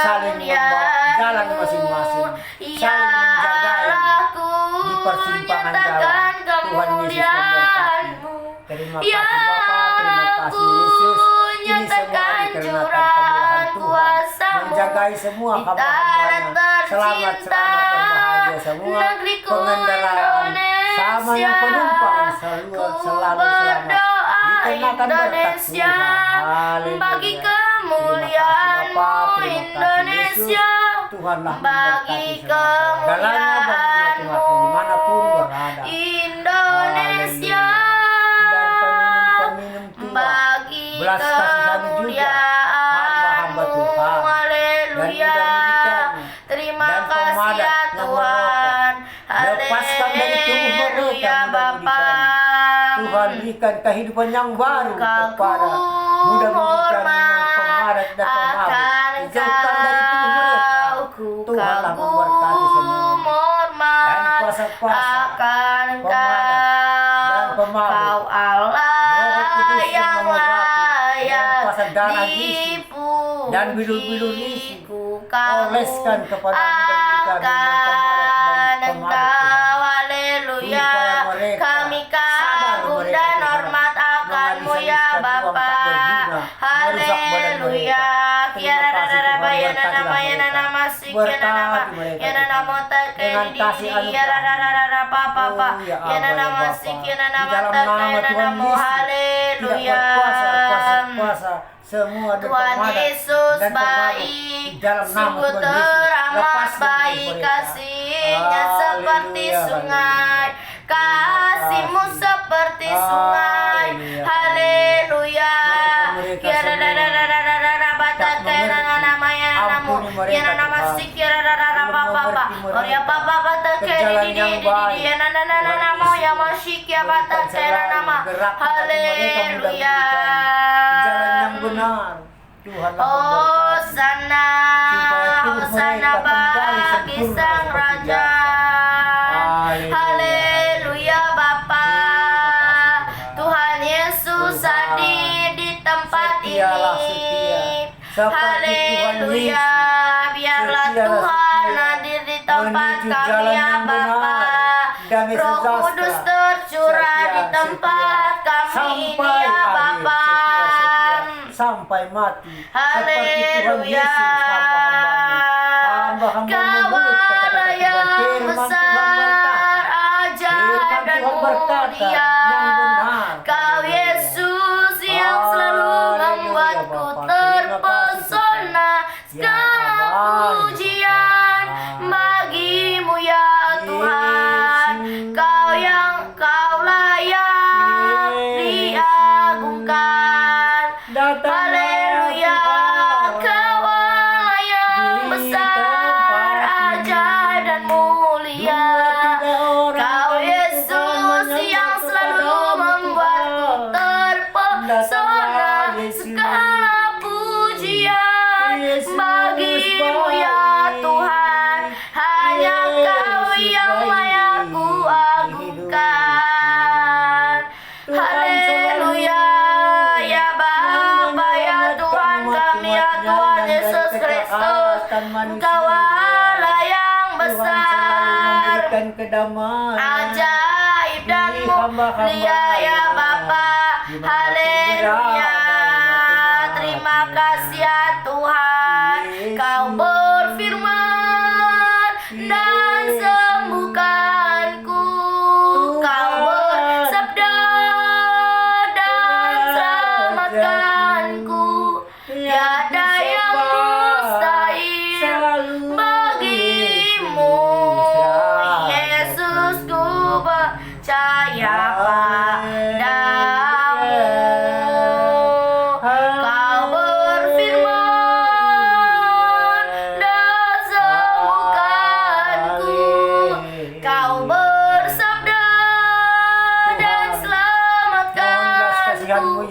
S2: Saling membawa jalan
S1: kemuliaan-Mu.
S2: masing-masing,
S1: Ya
S2: saling menjagai
S1: Allahku,
S2: di persimpangan
S1: nyatakan
S2: jalan. Tuhan Yesus
S1: kemuliaan-Mu.
S2: Terima
S1: Ya
S2: kasih Bapa, terima kasih
S1: Allahku,
S2: Yesus. Ini semua
S1: nyatakan
S2: dikarenakan
S1: curahan
S2: kemurahan Tuhan.
S1: kuasa-Mu
S2: Menjagai semua
S1: di tanah
S2: hamba-hambanya. Selamat,
S1: tercinta.
S2: berbahagia semua
S1: Negeriku
S2: pengendaraan. Sama yang penumpang selalu
S1: Ku
S2: selamat.
S1: berdoa
S2: Dikenakan berkat
S1: Indonesia,
S2: Tuhan. Haleluya.
S1: bagi
S2: Terima kasih
S1: kemuliaan-Mu
S2: Bapa, terima kasih
S1: Indonesia,
S2: Yesus. Tuhanlah
S1: bagi
S2: memberkati semua. Dalamnya bagi
S1: kemuliaan-Mu
S2: umat dimanapun berada.
S1: Indonesia,
S2: Dan peminum-peminum tua.
S1: bagi
S2: Belas kasihan juga hamba-hamba
S1: kemuliaan-Mu.
S2: Tuhan.
S1: Haleluya.
S2: Dan
S1: Terima
S2: dan
S1: kasih
S2: pemadat
S1: ya
S2: yang
S1: Tuhan.
S2: Lepaskan dari tubuh mereka
S1: Haleluya Bapa.
S2: Tuhan berikan kehidupan yang baru
S1: Kagum
S2: kepada mudah-mudahan pemadat dan pemabuk
S1: akan
S2: dijauhkan dari tubuh mereka.
S1: Engkau, ku
S2: Tuhanlah
S1: kagum
S2: memberkati semua.
S1: hormat
S2: Dan kuasa-kuasa
S1: akan
S2: pemadat dan
S1: Engkau,
S2: pemabuk.
S1: Kau Allah
S2: Roh Kudus yang
S1: yang
S2: mengurapi dengan
S1: layak
S2: kuasa darah Yesus
S1: dipujiku.
S2: dan bilur-bilur Yesus.
S1: Kagum
S2: Oleskan kepada mudah-mudahan
S1: akan
S2: pemadat dan pemabuk
S1: Engkau. Haleluya.
S2: Supaya mereka
S1: Kami
S2: sadar
S1: kagum
S2: mereka
S1: dan
S2: Tuhan
S1: hormat akan-Mu ya
S2: menghabiskan uang
S1: Bapa.
S2: tak berguna, merusak badan
S1: Haleluya.
S2: mereka.
S1: Kiara
S2: Terima kasih
S1: rara
S2: Tuhan,
S1: bayana
S2: berkatilah
S1: nama yana
S2: mereka.
S1: nama si yana
S2: Berkati
S1: nama
S2: mereka,
S1: yana
S2: Tuhan.
S1: nama
S2: Dengan kasih
S1: terkini
S2: anugerah.
S1: kiara rara rara papa
S2: Oh,
S1: pa
S2: ya Allah,
S1: yana
S2: ya
S1: nama
S2: Bapa.
S1: si yana
S2: Di
S1: nama
S2: dalam nama
S1: terkini
S2: Tuhan
S1: nama
S2: Yesus,
S1: haleluya.
S2: tidak berkuasa semua dan
S1: Tuhan
S2: pemadat
S1: Yesus
S2: dan pemabuk.
S1: baik,
S2: Di dalam nama
S1: sungguh
S2: Tuhan Yesus,
S1: teramat
S2: lepaskan
S1: baik
S2: mereka.
S1: kasih-Nya seperti
S2: Haleluya,
S1: sungai, kasih-Mu
S2: kasih.
S1: seperti sungai,
S2: Haleluya.
S1: haleluya.
S2: Mereka
S1: Ya
S2: semua
S1: rara bata
S2: tak
S1: kena
S2: mengerti.
S1: nama ya namu
S2: Ampuni mereka,
S1: ya nama
S2: Tuhan.
S1: si kira rara
S2: Belum
S1: papa
S2: mengerti mereka.
S1: Oria papa bata
S2: Ke
S1: kena
S2: jalan
S1: di
S2: yang baik.
S1: ya nana
S2: Tuhan
S1: nama
S2: Yesus.
S1: ya masih ya bata
S2: Berikan
S1: kena
S2: selalu
S1: nama
S2: gerak hati mereka
S1: haleluya.
S2: mudah-mudahan di jalan yang benar. Tuhanlah memberkati.
S1: Hosana,
S2: Supaya tubuh
S1: Hosana
S2: mereka kembali
S1: bagi
S2: sempurna
S1: Sang
S2: seperti
S1: Raja.
S2: Haleluya.
S1: Haleluya Bapa.
S2: Terima kasih, Tuhan.
S1: Tuhan Yesus
S2: Tuhan.
S1: hadir di tempat
S2: Setialah
S1: ini.
S2: setia. Seperti Tuhan
S1: Haleluya.
S2: Yesus.
S1: Biarlah
S2: Setialah
S1: Tuhan
S2: setia.
S1: hadir di tempat
S2: Menuju
S1: kami
S2: jalan
S1: ya
S2: yang benar.
S1: Bapa.
S2: Damai
S1: Roh
S2: sejahtera.
S1: Kudus tercurah
S2: Setia,
S1: di tempat
S2: setia.
S1: kami ini
S2: Sampai
S1: ya
S2: akhir.
S1: Bapa.
S2: Setia, sampai mati. Seperti Tuhan
S1: Haleluya.
S2: Yesus hamba-hamba
S1: Kau
S2: memungut kata-kata
S1: Allah
S2: Tuhan.
S1: yang
S2: Firman Tuhan berkata,
S1: besar, ajaib dan
S2: Tuhan berkata,
S1: mulia.
S2: yang benar.
S1: Kau Yesus yang selalu
S2: Haleluya,
S1: membuatku
S2: Bapa. Terima kasih,
S1: terpesona.
S2: Ya,
S1: Segala
S2: Bapa.
S1: pujian bagi-Mu ya Tuhan. Kau layak diagungkan. Haleluya. Kau Allah yang besar, ajaib dan mulia. Kau segala pujian bagimu ya Tuhan. Hanya Kau yang layak ku agungkan. Haleluya ya Bapa ya Tuhan kami ya Tuhan Yesus Kristus. Engkau Allah yang besar, ajaib dan mulia ya Bapa. Haleluya. Terima kasih ya Tuhan. Kau berfirman dan sembuhkanku. Kau bersabda dan selamatkanku. Tiada yang mustahil bagimu. Yesus, ku percaya padamu. Kau berfirman dan sembuhkanku. Kau bersabda dan selamatkanku.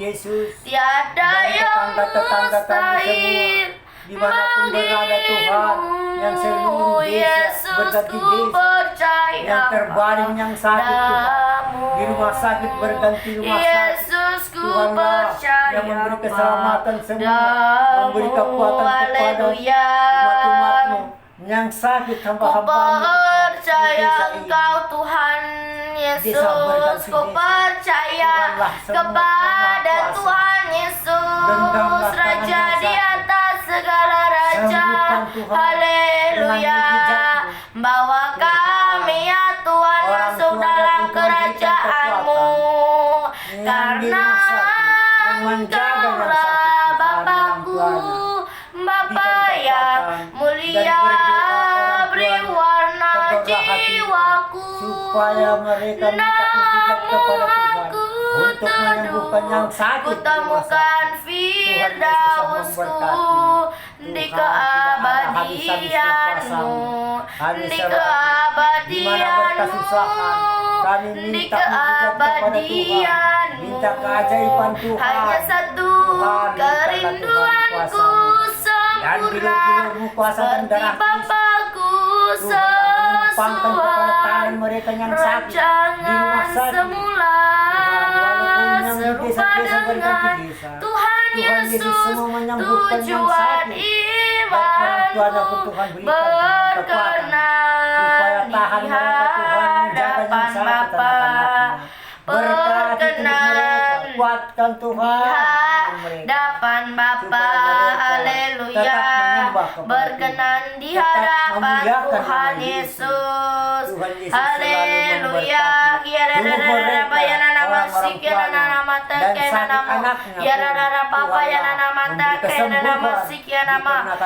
S1: Tiada yang mustahil
S2: dimanapun berada Tuhan, yang seluruh desa
S1: Yesus,
S2: berganti
S1: ku
S2: desa,
S1: percaya
S2: yang terbaring, yang sakit Tuhan,
S1: padamu.
S2: di rumah sakit berganti rumah sakit.
S1: Yesus, ku
S2: Tuhan
S1: percaya
S2: yang memberi keselamatan semua,
S1: padamu.
S2: memberi kekuatan kepada
S1: Haleluya.
S2: umat-umatmu yang sakit
S1: Ku
S2: hamba-hambamu
S1: percaya Engkau Tuhan Yesus. Ku percaya kepada Tuhan Yesus, Raja di atas segala raja. Haleluya. Bawa kami ya Tuhan masuk dalam kerajaan-Mu, karena Engkaulah Bapakku, Bapa yang mulia. Beri warna jiwaku,
S2: supaya mereka minta mujizat kepada Tuhan untuk menyembuhkan yang sakit.
S1: Kutemukan Firdausku di keabadian-Mu, di keabadian-Mu, di keabadian-Mu.
S2: Minta keajaiban Tuhan.
S1: Hanya satu kerinduanku sempurna, seperti Bapakku sesuai rancangan semula, serupa dengan Tuhan Yesus. Tujuan imanku berkenan di hadapan Bapa, berkenan
S2: kuatkan Tuhan
S1: hadapan Bapa. Haleluya. Berkenan di hadapan Tuhan Yesus. Haleluya.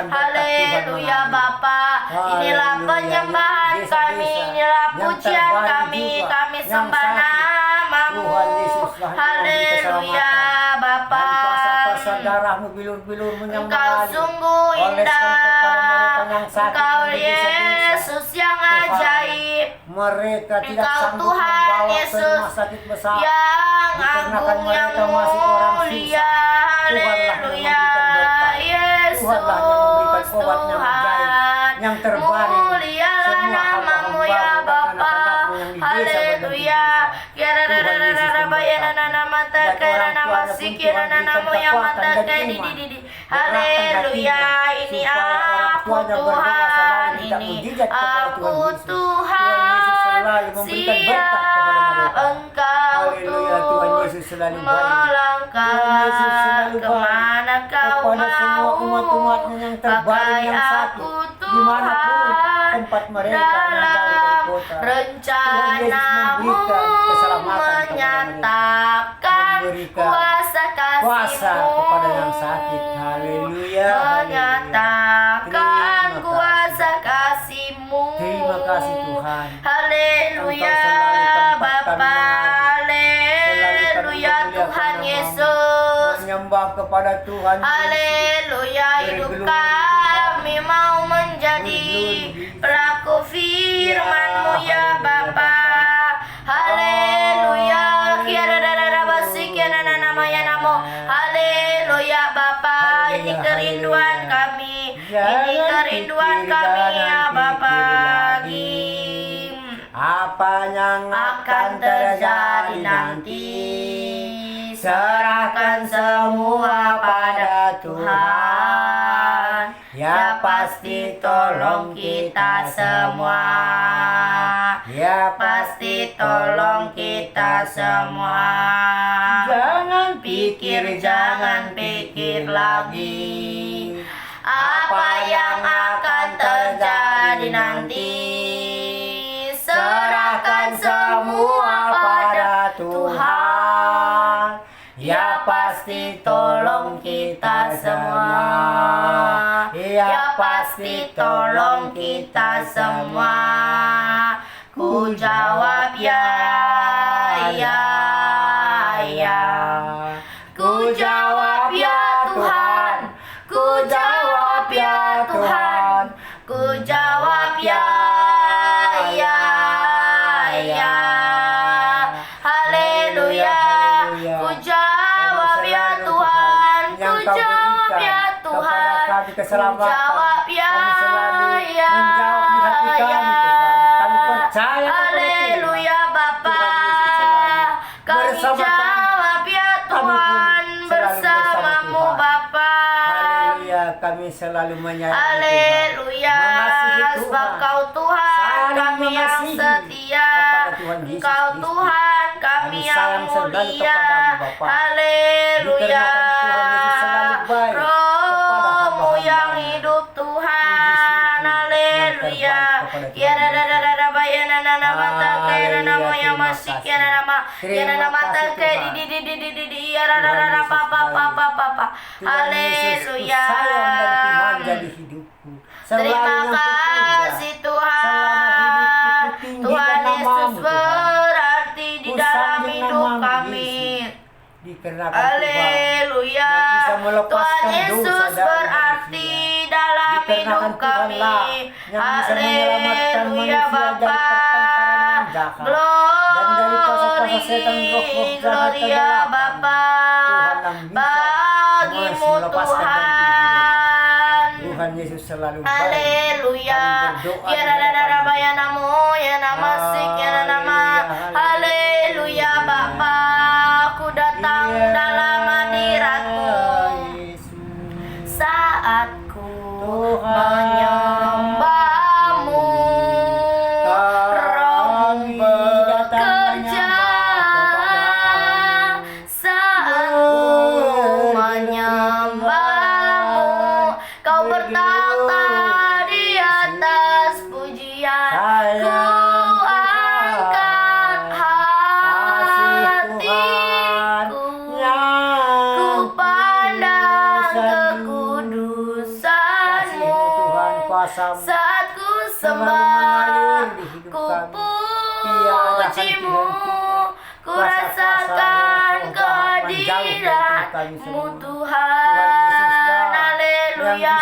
S1: Haleluya Bapa. Inilah penyembahan kami, inilah pujian kami. Kami sembah nama-Mu. Haleluya Bapa.
S2: Darahmu bilur-bilur
S1: Engkau sungguh indah, Engkau Yesus yang ajaib,
S2: mereka tidak
S1: Engkau
S2: sanggup
S1: Tuhan
S2: membawa ke
S1: Yesus
S2: rumah sakit besar
S1: yang
S2: dikarenakan
S1: agung, yang
S2: mereka masih orang
S1: mulia.
S2: susah.
S1: Haleluya. Yesus
S2: Tuhanlah yang memberikan obat yang ajaib,
S1: Tuhan,
S2: yang terbaring
S1: mulialah
S2: semua
S1: nama-Mu ya
S2: hamba-hambamu dan
S1: Bapa.
S2: anak-anakmu yang di desa
S1: Haleluya. Haleluya. Ini aku Tuhan, ini aku Tuhan, siap Engkau tuh melangkah kemana Kau mau, pakai aku Tuhan dalam rencana-Mu, menyatakan kuasa kasih-Mu,
S2: kepada yang sakit. Haleluya.
S1: menyatakan kuasa kasih-Mu.
S2: Terima kasih Tuhan.
S1: Haleluya Bapa. Haleluya Tuhan Yesus.
S2: Menyembah kepada Tuhan.
S1: Haleluya. Hidup kami mau menjadi pelaku firman-Mu ya Bapa. Haleluya. Haleluya. Haleluya Bapa, ini
S2: Haleluya,
S1: kerinduan
S2: haleluya.
S1: kami. Ini
S2: Jangan
S1: kerinduan
S2: pikir,
S1: kami ya
S2: jangan
S1: Bapa
S2: pikir
S1: lagi.
S2: apa yang
S1: Akan terjadi nanti, serahkan semua pada Tuhan. Ya pasti tolong kita semua. Ya pasti tolong kita semua.
S2: Jangan
S1: Jangan pikir lagi apa yang akan terjadi nanti. Serahkan semua pada Tuhan. Ya pasti tolong kita semua. Ya pasti tolong kita semua. Ku jawab ya, ya, ya. Ku jawab ya Tuhan. Ku jawab ya Tuhan. Ku jawab ya, ya, ya. Haleluya. Ku jawab ya Tuhan. Ku jawab ya Tuhan. Ku jawab ya, ya, ya. Haleluya Bapa. Kami jawab ya Tuhan bersamamu Bapa.
S2: Haleluya, kami selalu menyayangi Tuhan.
S1: Haleluya.
S2: Mengasihi Tuhan.
S1: Sebab Kau Tuhan
S2: Saling
S1: kami yang
S2: mengasihi
S1: setia.
S2: kepada Tuhan Yesus
S1: Engkau
S2: Kristus.
S1: Tuhan kami
S2: Kami
S1: yang
S2: sayang selalu
S1: mulia.
S2: kepadamu, Bapa.
S1: Haleluya.
S2: Dikarenakan Tuhan Yesus selalu baik kepada
S1: Rohmu
S2: hamba-hambanya.
S1: yang hidup Tuhan.
S2: Puji syukur
S1: Haleluya.
S2: yang terbaik kepada Tuhan
S1: Ya da da da da da ba ya na na na ba ta ka ya na na mo ya
S2: Haleluya,
S1: masih
S2: terima
S1: ya na na ma
S2: kasih.
S1: ya na na ma ta
S2: Terima
S1: ka
S2: kasih,
S1: di di di di di di ya da da da da pa pa pa pa pa pa.
S2: Tuhan Yesus, ku
S1: Haleluya.
S2: sayang dan ku manja di hidupku. Selalu
S1: Terima
S2: yang ku puja.
S1: kasih Tuhan.
S2: Selama hidupku ku tinggikan
S1: Tuhan Yesus
S2: namamu, Tuhan.
S1: berarti di
S2: Ku
S1: dalam
S2: sanjung
S1: hidup
S2: namamu,
S1: kami.
S2: Yesus. Dikarenakan Tuhan
S1: Haleluya.
S2: yang bisa melepaskan
S1: Tuhan Yesus
S2: dosa dari
S1: berarti
S2: manusia.
S1: dalam
S2: Dikarenakan
S1: hidup
S2: Tuhan
S1: kami.
S2: lah yang bisa menyelamatkan
S1: Haleluya
S2: manusia dari
S1: Bapa.
S2: pertengkaran yang jahat dan dari kuasa-kuasa setan roh-roh jahat
S1: Gloria
S2: kegelapan.
S1: Bapa.
S2: Tuhan yang bisa
S1: Bagimu
S2: melepaskan dan
S1: Tuhan.
S2: Tuhan Yesus selalu baik.
S1: Haleluya.
S2: Kami berdoa
S1: Ya
S2: di
S1: da da da da
S2: hadapan
S1: ba ya namo ya nama sik ya na nama. Haleluya Bapa. Aku datang
S2: Iya,
S1: dalam hadiratmu
S2: Yesus.
S1: saat ku
S2: Tuhan,
S1: menyembahmu.
S2: kami
S1: Rohmu
S2: datang
S1: bekerja
S2: menyembah kepadamu.
S1: saat ku menyembahmu. Kau bertata di atas pujian. Ku angkat hatiku. Ku pandang kekudusanmu.
S2: Tuhan, kuasa-Mu
S1: Saat ku sembah, ku pujimu. Ku rasakan kehadiranmu Tuhan. Haleluya.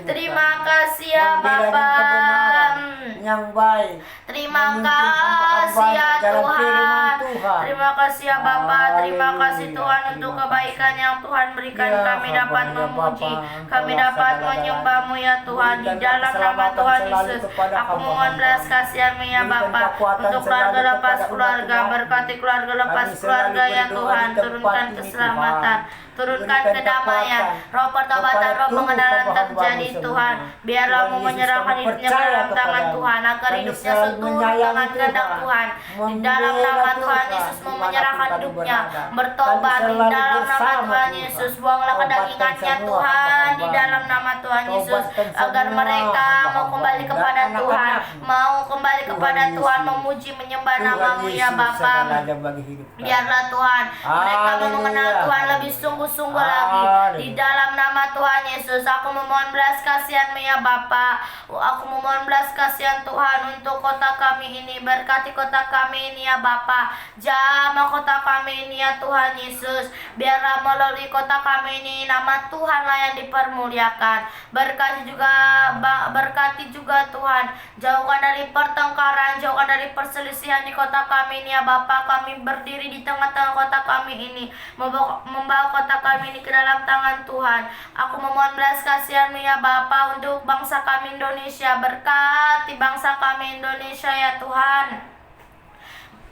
S1: Terima kasih ya Bapa.
S2: yang baik.
S1: Terima
S2: Menuntun hamba-hamba
S1: kasih ya
S2: dalam
S1: Tuhan.
S2: firman Tuhan.
S1: Terima kasih ya Bapa. Terima
S2: Haleluya.
S1: kasih Tuhan untuk
S2: Terima
S1: kebaikan yang Tuhan berikan.
S2: Ya,
S1: Kami dapat
S2: hamba-Nya
S1: memuji.
S2: Bapa,
S1: Kami
S2: Engkau
S1: dapat
S2: segala-galanya.
S1: menyembahmu ya Tuhan. Di
S2: Berikan
S1: dalam nama
S2: keselamatan
S1: Tuhan
S2: selalu
S1: Yesus.
S2: kepada
S1: Aku mohon
S2: hamba-Mu.
S1: belas kasihan-Mu ya
S2: Berikan
S1: Bapa.
S2: kekuatan
S1: Untuk keluarga
S2: selalu
S1: lepas
S2: kepada
S1: keluarga.
S2: umat-Mu.
S1: Berkati keluarga lepas
S2: Kami selalu
S1: keluarga ya
S2: berdoa
S1: Tuhan.
S2: di tempat
S1: Turunkan
S2: ini,
S1: keselamatan.
S2: Tuhan.
S1: Turunkan
S2: Berikan
S1: kedamaian.
S2: kekuatan
S1: Roh pertobatan,
S2: kepada
S1: roh
S2: tubuh
S1: pengenalan
S2: hamba-Mu
S1: terjadi
S2: semua.
S1: Tuhan. Biarlah
S2: Tuhan
S1: Mu
S2: Yesus,
S1: menyerahkan
S2: kami
S1: hidupnya ke
S2: percaya
S1: dalam tangan
S2: kepada-Mu.
S1: Tuhan. Agar
S2: Kami
S1: hidupnya
S2: selalu
S1: seturut
S2: menyayangi
S1: dengan kehendak
S2: Tuhan.
S1: Tuhan. Di dalam
S2: Membela
S1: nama Tuhan
S2: Tuhan,
S1: Yesus mau
S2: dimanapun
S1: menyerahkan
S2: kami
S1: hidupnya.
S2: berada.
S1: Bertobat
S2: Kami
S1: di
S2: selalu
S1: dalam nama
S2: bersama
S1: Tuhan
S2: Tuhan.
S1: Yesus. Buanglah
S2: Tobatkan
S1: kedagingannya
S2: semua
S1: Tuhan. Di
S2: hamba-Hamba-Mu.
S1: dalam nama Tuhan Yesus.
S2: Tobatkan
S1: Agar
S2: semua
S1: mereka mau
S2: hamba-Hamba-Mu
S1: kembali kepada
S2: dan
S1: Tuhan.
S2: anak-anak-Mu.
S1: Mau kembali kepada
S2: Tuhan
S1: Tuhan.
S2: Yesus.
S1: Memuji menyembah
S2: Tuhan
S1: namamu ya
S2: Yesus,
S1: Bapa.
S2: segala-galanya bagi hidup kami.
S1: Biarlah Tuhan mereka mau mengenal
S2: Haleluya.
S1: Tuhan lebih sungguh-sungguh lagi.
S2: Haleluya.
S1: Di dalam nama nama Tuhan Yesus, aku memohon belas kasihan-Mu ya Bapa. Aku memohon belas kasihan Tuhan untuk kota kami ini. Berkati kota kami ini ya Bapa. Jamah kota kami ini ya Tuhan Yesus. Biarlah melalui kota kami ini nama Tuhanlah yang dipermuliakan. Berkati juga Tuhan. Jauhkan dari pertengkaran, jauhkan dari perselisihan di kota kami ini ya Bapa. Kami berdiri di tengah-tengah kota kami ini, membawa kota kami ini ke dalam tangan Tuhan. Aku memohon belas kasihan-Mu ya Bapa untuk bangsa kami Indonesia. Berkati bangsa kami Indonesia ya Tuhan.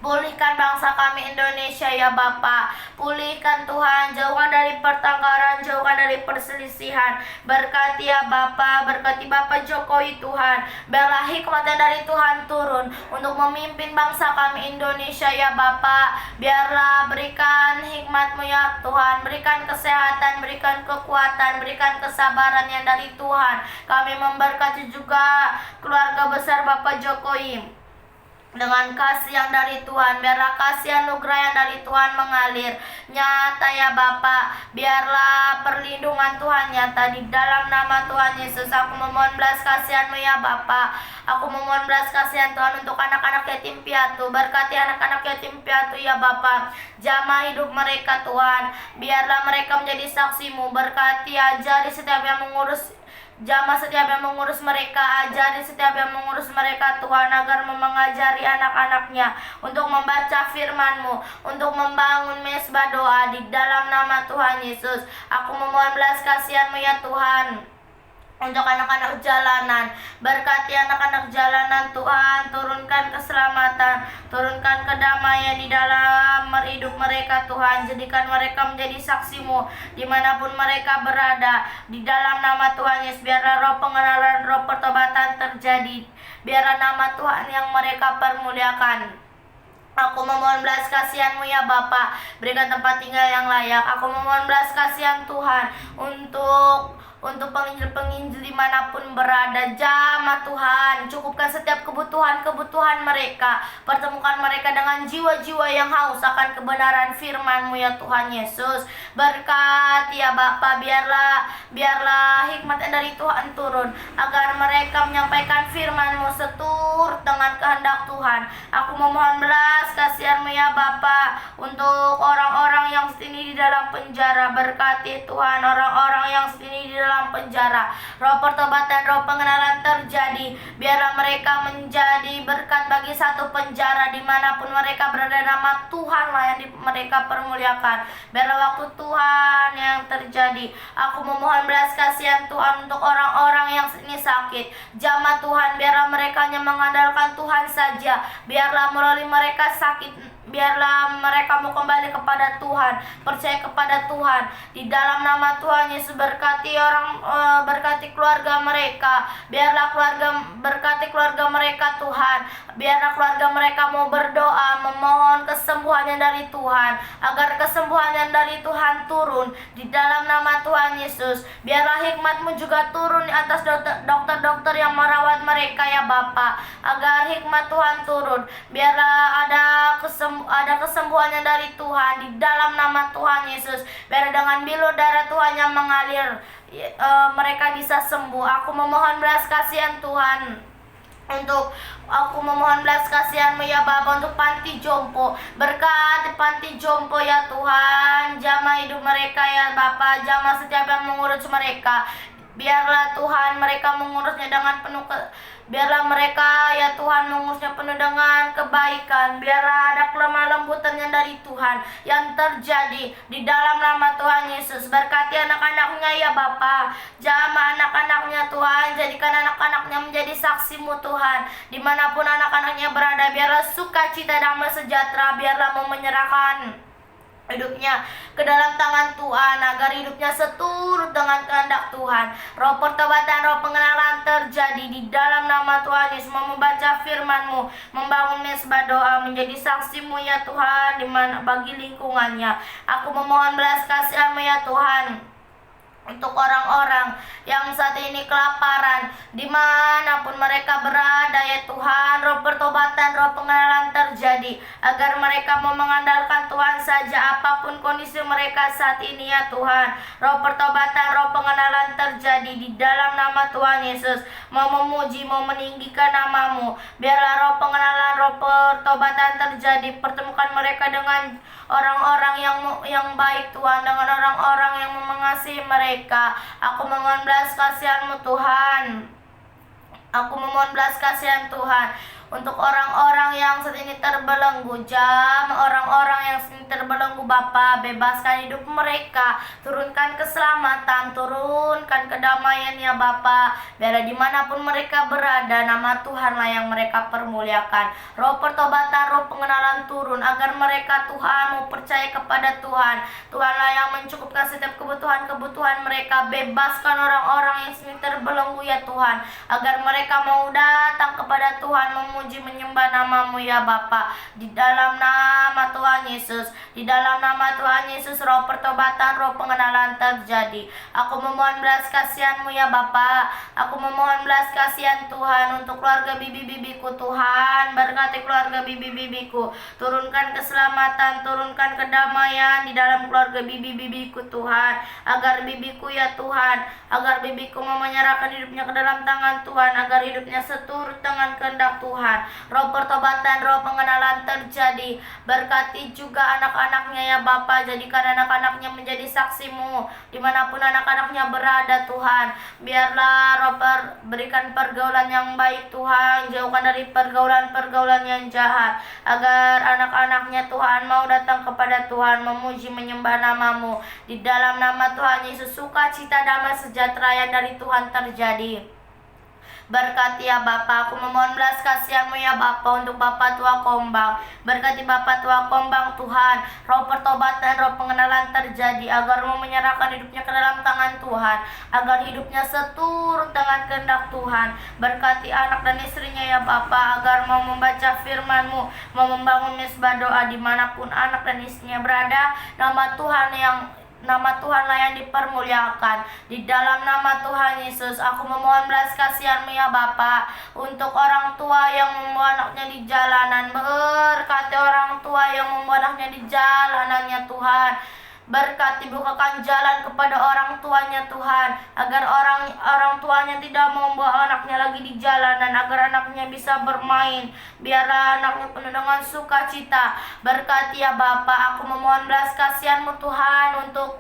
S1: Pulihkan bangsa kami Indonesia ya Bapa. Pulihkan Tuhan, jauhkan dari pertengkaran, jauhkan dari perselisihan. Berkati ya Bapa, berkati Bapak Jokowi Tuhan. Biarlah hikmatnya dari Tuhan turun untuk memimpin bangsa kami Indonesia ya Bapa. Biarlah berikan hikmat-Mu ya Tuhan. Berikan kesehatan, berikan kekuatan, berikan kesabaran yang dari Tuhan. Kami memberkati juga keluarga besar Bapak Jokowi dengan kasih yang dari Tuhan. Biarlah kasih anugerah yang dari Tuhan mengalir nyata ya Bapa. Biarlah perlindungan Tuhan nyata di dalam nama Tuhan Yesus. Aku memohon belas kasihan-Mu ya Bapa. Aku memohon belas kasihan Tuhan untuk anak-anak yatim piatu. Berkati anak-anak yatim piatu ya Bapa. Jamah hidup mereka Tuhan. Biarlah mereka menjadi saksi-Mu. Berkati, ajari setiap yang mengurus, jamah setiap yang mengurus mereka, ajari setiap yang mengurus mereka Tuhan, agar mengajari anak-anaknya untuk membaca firman-Mu, untuk membangun mesbah doa di dalam nama Tuhan Yesus. Aku memohon belas kasihan-Mu ya Tuhan untuk anak-anak jalanan. Berkati anak-anak jalanan Tuhan. Turunkan keselamatan, turunkan kedamaian di dalam hidup mereka Tuhan. Jadikan mereka menjadi saksi-Mu dimanapun mereka berada. Di dalam nama Tuhan Yesus, biarlah roh pengenalan, roh pertobatan terjadi. Biarlah nama Tuhan yang mereka permuliakan. Aku memohon belas kasihan-Mu ya Bapa. Berikan tempat tinggal yang layak. Aku memohon belas kasihan Tuhan untuk penginjil-penginjil dimanapun berada. Jamah Tuhan, cukupkan setiap kebutuhan mereka. Pertemukan mereka dengan jiwa-jiwa yang haus akan kebenaran firman-Mu ya Tuhan Yesus. Berkati ya Bapa, biarlah hikmat dari Tuhan turun, agar mereka menyampaikan firman-Mu seturut dengan kehendak Tuhan. Aku memohon belas kasihan-Mu ya Bapa untuk orang-orang yang sini di dalam penjara. Berkati Tuhan orang-orang yang sini di dalam penjara. Roh pertobatan, roh pengenalan terjadi. Biarlah mereka menjadi berkat bagi satu penjara dimanapun mereka berada. Nama Tuhanlah yang mereka permuliakan. Biarlah waktu Tuhan yang terjadi. Aku memohon belas kasihan Tuhan untuk orang-orang yang ini sakit. Jamah Tuhan, biarlah mereka hanya mengandalkan Tuhan saja. Biarlah melalui mereka sakit, biarlah mereka mau kembali kepada Tuhan, percaya kepada Tuhan. Di dalam nama Tuhan Yesus, berkati keluarga mereka. Biarlah berkati keluarga mereka Tuhan. Biarlah keluarga mereka mau berdoa, memohon kesembuhan yang dari Tuhan, agar kesembuhan yang dari Tuhan turun di dalam nama Tuhan Yesus. Biarlah hikmat-Mu juga turun di atas dokter-dokter yang merawat mereka ya Bapa, agar hikmat Tuhan turun. Biarlah ada kesembuhan yang dari Tuhan di dalam nama Tuhan Yesus. Biar dengan bilur darah Tuhan yang mengalir, mereka bisa sembuh. Aku memohon belas kasihan Tuhan aku memohon belas kasihan-Mu ya Bapa untuk panti jompo. Berkati panti jompo ya Tuhan. Jamah hidup mereka ya Bapa. Jamah setiap yang mengurus mereka. Biarlah Tuhan mereka mengurusnya dengan penuh biarlah mereka ya Tuhan mengurusnya penuh dengan kebaikan. Biarlah ada kelemah lembutan yang dari Tuhan yang terjadi di dalam nama Tuhan Yesus. Berkati anak-anaknya ya Bapa. Jamah anak-anaknya Tuhan. Jadikan anak-anaknya menjadi saksi-Mu Tuhan. Dimanapun anak-anaknya berada, biarlah sukacita, damai sejahtera. Biarlah mau menyerahkan hidupnya ke dalam tangan Tuhan, agar hidupnya seturut dengan kehendak Tuhan. Roh pertobatan, roh pengenalan terjadi di dalam nama Tuhan Yesus. Mau membaca firman-Mu, membangun mesbah doa, menjadi saksi-Mu ya Tuhan, di mana bagi lingkungannya. Aku memohon belas kasihan-Mu ya Tuhan untuk orang-orang yang saat ini kelaparan, dimanapun mereka berada ya Tuhan. Roh pertobatan, roh pengenalan terjadi, agar mereka mau mengandalkan Tuhan saja apapun kondisi mereka saat ini ya Tuhan. Roh pertobatan, roh pengenalan terjadi di dalam nama Tuhan Yesus. Mau memuji, mau meninggikan nama-Mu. Biarlah roh pengenalan, roh pertobatan terjadi. Pertemukan mereka dengan orang-orang yang baik Tuhan, dengan orang-orang yang mengasihi mereka. Aku memohon belas kasihan-Mu Tuhan. Aku memohon belas kasihan Tuhan untuk orang-orang yang saat ini terbelenggu, orang-orang yang saat ini terbelenggu Bapa, bebaskan hidup mereka, turunkan keselamatan, turunkan kedamaian ya Bapa. Biar dimanapun mereka berada, nama Tuhanlah yang mereka permuliakan. Roh pertobatan, roh pengenalan turun, agar mereka Tuhan mau percaya kepada Tuhan. Tuhanlah yang mencukupkan setiap kebutuhan mereka. Bebaskan orang-orang yang saat ini terbelenggu ya Tuhan, agar mereka mau datang kepada Tuhan, memuji menyembah nama-Mu ya Bapa. Di dalam nama Tuhan Yesus, di dalam nama Tuhan Yesus, roh pertobatan, roh pengenalan terjadi. Aku memohon belas kasihan-Mu ya Bapa. Aku memohon belas kasihan Tuhan untuk keluarga bibi-bibiku Tuhan. Berkati keluarga bibi-bibiku, turunkan keselamatan, turunkan kedamaian di dalam keluarga bibi-bibiku Tuhan, agar bibiku ya Tuhan, agar bibiku mau menyerahkan hidupnya ke dalam tangan Tuhan, agar hidupnya seturut dengan kehendak Tuhan. Roh pertobatan, roh pengenalan terjadi. Berkati juga anak-anaknya ya Bapa. Jadikan anak-anaknya menjadi saksi-Mu dimanapun anak-anaknya berada Tuhan. Biarlah berikan pergaulan yang baik Tuhan. Jauhkan dari pergaulan-pergaulan yang jahat, agar anak-anaknya Tuhan mau datang kepada Tuhan, memuji menyembah nama-Mu. Di dalam nama Tuhan Yesus, sukacita, damai sejahtera yang dari Tuhan terjadi. Berkati ya Bapa, aku memohon belas kasihan-Mu ya Bapa untuk Bapak Tua Kombang. Berkati Bapak Tua Kombang Tuhan, roh pertobatan, roh pengenalan terjadi, agar mau menyerahkan hidupnya ke dalam tangan Tuhan, agar hidupnya seturut dengan kehendak Tuhan. Berkati anak dan istrinya ya Bapa, agar mau membaca firman-Mu, mau membangun mesbah doa dimanapun anak dan istrinya berada. Nama Tuhanlah yang dipermuliakan. Di dalam nama Tuhan Yesus, aku memohon belas kasihan-Mu ya Bapa untuk orang tua yang membawa anaknya di jalanan. Berkati orang tua yang membawa anaknya di jalanannya Tuhan. Berkati, bukakan jalan kepada orang tuanya Tuhan, agar orang tuanya tidak membawa anaknya lagi di jalanan, agar anaknya bisa bermain. Biarlah anaknya penuh dengan sukacita. Berkati ya Bapa, aku memohon belas kasihan-Mu Tuhan untuk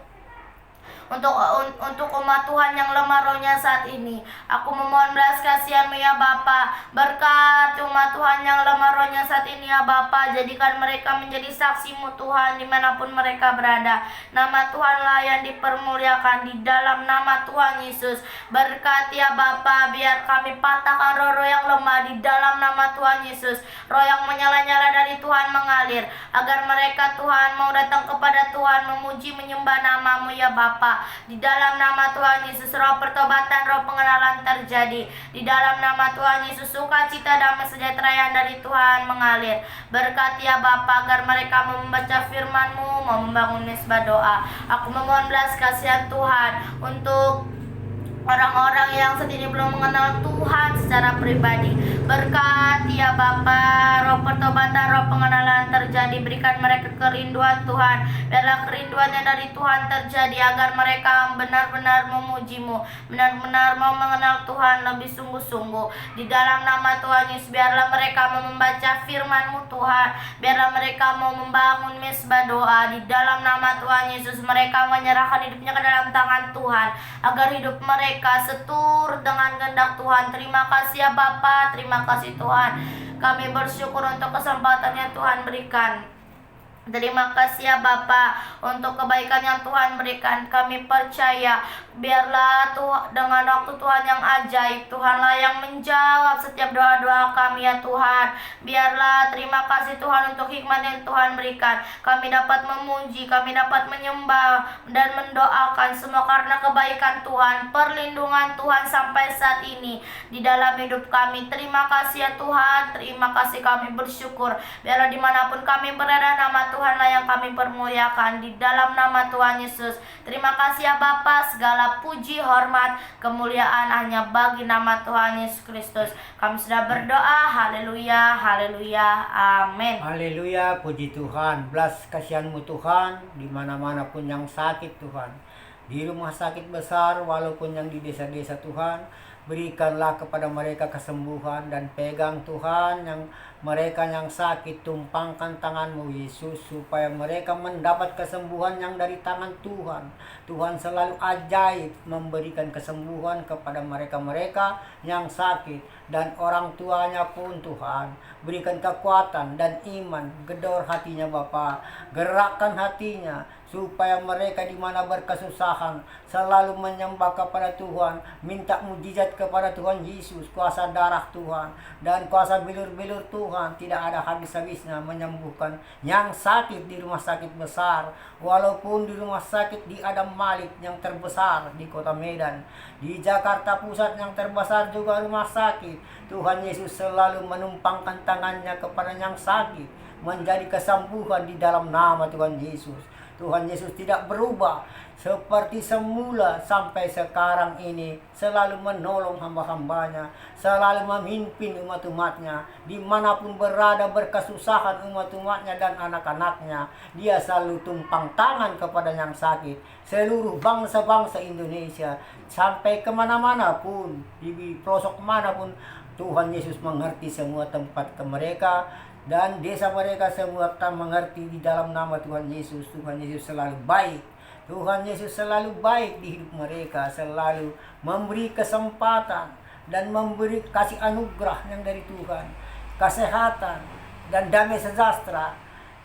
S1: umat Tuhan yang lemah rohnya saat ini. Aku memohon belas kasihan-Mu ya Bapa. Berkati umat Tuhan yang lemah rohnya saat ini ya Bapa. Jadikan mereka menjadi saksi-Mu Tuhan dimanapun mereka berada. Nama Tuhanlah yang dipermuliakan di dalam nama Tuhan Yesus. Berkati ya Bapa, biar kami patahkan roh-roh yang lemah di dalam nama Tuhan Yesus. Roh yang menyala-nyala dari Tuhan mengalir, agar mereka Tuhan mau datang kepada Tuhan, memuji menyembah nama-Mu ya Bapa. Di dalam nama Tuhan Yesus, roh pertobatan, roh pengenalan terjadi. Di dalam nama Tuhan Yesus, sukacita, damai sejahtera yang dari Tuhan mengalir. Berkati ya Bapa, agar mereka mau membaca firman-Mu, mau membangun mesbah doa. Aku memohon belas kasihan Tuhan untuk orang-orang yang saat ini belum mengenal Tuhan secara pribadi. Berkati ya Bapa, roh pertobatan, roh pengenalan terjadi. Berikan mereka kerinduan Tuhan. Biarlah kerinduan yang dari Tuhan terjadi, agar mereka benar-benar memuji-Mu, benar-benar mau mengenal Tuhan lebih sungguh-sungguh. Di dalam nama Tuhan Yesus, biarlah mereka mau membaca firman-Mu Tuhan. Biarlah mereka mau membangun mesbah doa. Di dalam nama Tuhan Yesus, mereka menyerahkan hidupnya ke dalam tangan Tuhan, agar hidup mereka seturut dengan kehendak Tuhan. Terima kasih ya Bapa, terima kasih Tuhan. Kami bersyukur untuk kesempatan yang Tuhan berikan. Terima kasih ya Bapa untuk kebaikan yang Tuhan berikan. Kami percaya biarlah dengan waktu Tuhan yang ajaib, Tuhanlah yang menjawab setiap doa-doa kami ya Tuhan. Biarlah, terima kasih Tuhan untuk hikmat yang Tuhan berikan. Kami dapat memuji, kami dapat menyembah dan mendoakan semua karena kebaikan Tuhan, perlindungan Tuhan sampai saat ini di dalam hidup kami. Terima kasih ya Tuhan, terima kasih, kami bersyukur. Biarlah dimanapun kami berada, nama Tuhan Tuhanlah yang kami permuliakan di dalam nama Tuhan Yesus. Terima kasih ya Bapa, segala puji, hormat, kemuliaan hanya bagi nama Tuhan Yesus Kristus. Kami sudah berdoa, haleluya, haleluya, amin.
S2: Haleluya, puji Tuhan. Belas kasihan-Mu Tuhan, di mana-mana pun yang sakit Tuhan. Di rumah sakit besar, walaupun yang di desa-desa Tuhan, berikanlah kepada mereka kesembuhan dan pegang Tuhan yang mereka yang sakit, tumpangkan tangan-Mu Yesus supaya mereka mendapat kesembuhan yang dari tangan Tuhan. Tuhan selalu ajaib memberikan kesembuhan kepada mereka-mereka yang sakit dan orang tuanya pun Tuhan. Berikan kekuatan dan iman, gedor hatinya Bapa, gerakkan hatinya supaya mereka di mana berkesusahan selalu menyembah kepada Tuhan, minta mujizat kepada Tuhan Yesus, kuasa darah Tuhan dan kuasa bilur-bilur Tuhan tidak ada habis-habisnya menyembuhkan yang sakit di rumah sakit besar, walaupun di rumah sakit di Adam Malik yang terbesar di kota Medan, di Jakarta Pusat yang terbesar juga rumah sakit. Tuhan Yesus selalu menumpangkan tangannya kepada yang sakit, menjadi kesembuhan di dalam nama Tuhan Yesus. Tuhan Yesus tidak berubah seperti semula sampai sekarang ini, selalu menolong hamba-hambanya, selalu memimpin umat-umatnya, dimanapun berada berkesusahan umat-umatnya dan anak-anaknya. Dia selalu tumpang tangan kepada yang sakit, seluruh bangsa-bangsa Indonesia, sampai kemana-mana pun, di pelosok manapun, Tuhan Yesus mengerti semua tempat ke mereka, dan desa mereka semua tak mengerti di dalam nama Tuhan Yesus. Tuhan Yesus selalu baik. Tuhan Yesus selalu baik di hidup mereka, selalu memberi kesempatan dan memberi kasih anugerah yang dari Tuhan, kesehatan dan damai sejahtera.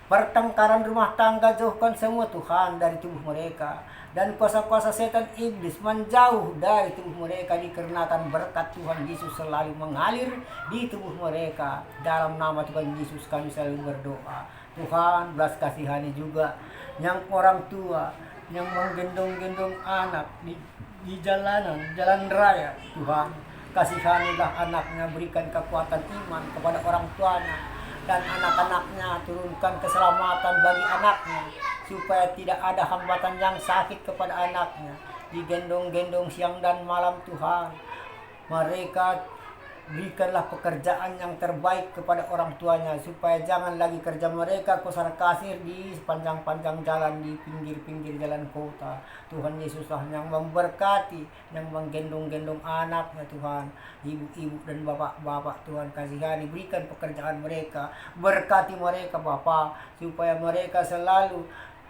S2: Pertengkaran rumah tangga jauhkan semua Tuhan dari tubuh mereka, dan kuasa-kuasa setan iblis menjauh dari tubuh mereka, dikarenakan berkat Tuhan Yesus selalu mengalir di tubuh mereka. Dalam nama Tuhan Yesus kami selalu berdoa. Tuhan belas kasihani juga yang orang tua yang menggendong-gendong anak di jalan raya. Tuhan kasihanilah anaknya, berikan kekuatan iman kepada orang tuanya dan anak-anaknya, turunkan keselamatan bagi anaknya supaya tidak ada hambatan yang sakit kepada anaknya, digendong-gendong siang dan malam. Tuhan, mereka berikanlah pekerjaan yang terbaik kepada orang tuanya supaya jangan lagi kerja mereka kosar kasir di sepanjang-panjang jalan, di pinggir-pinggir jalan kota. Tuhan Yesuslah yang memberkati, yang menggendong-gendong anaknya Tuhan, ibu-ibu dan bapak-bapak. Tuhan kasihani, berikan pekerjaan mereka, berkati mereka Bapa, supaya mereka selalu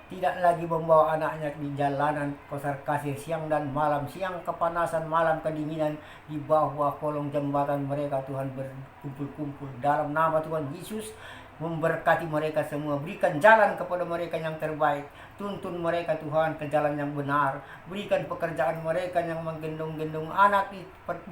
S2: tidak lagi membawa anaknya di jalanan kosar kasir siang dan malam, siang kepanasan, malam kedinginan, di bawah kolong jembatan mereka Tuhan berkumpul-kumpul. Dalam nama Tuhan Yesus memberkati mereka semua, berikan jalan kepada mereka yang terbaik, tuntun mereka Tuhan ke jalan yang benar, berikan pekerjaan mereka yang menggendong-gendong anak di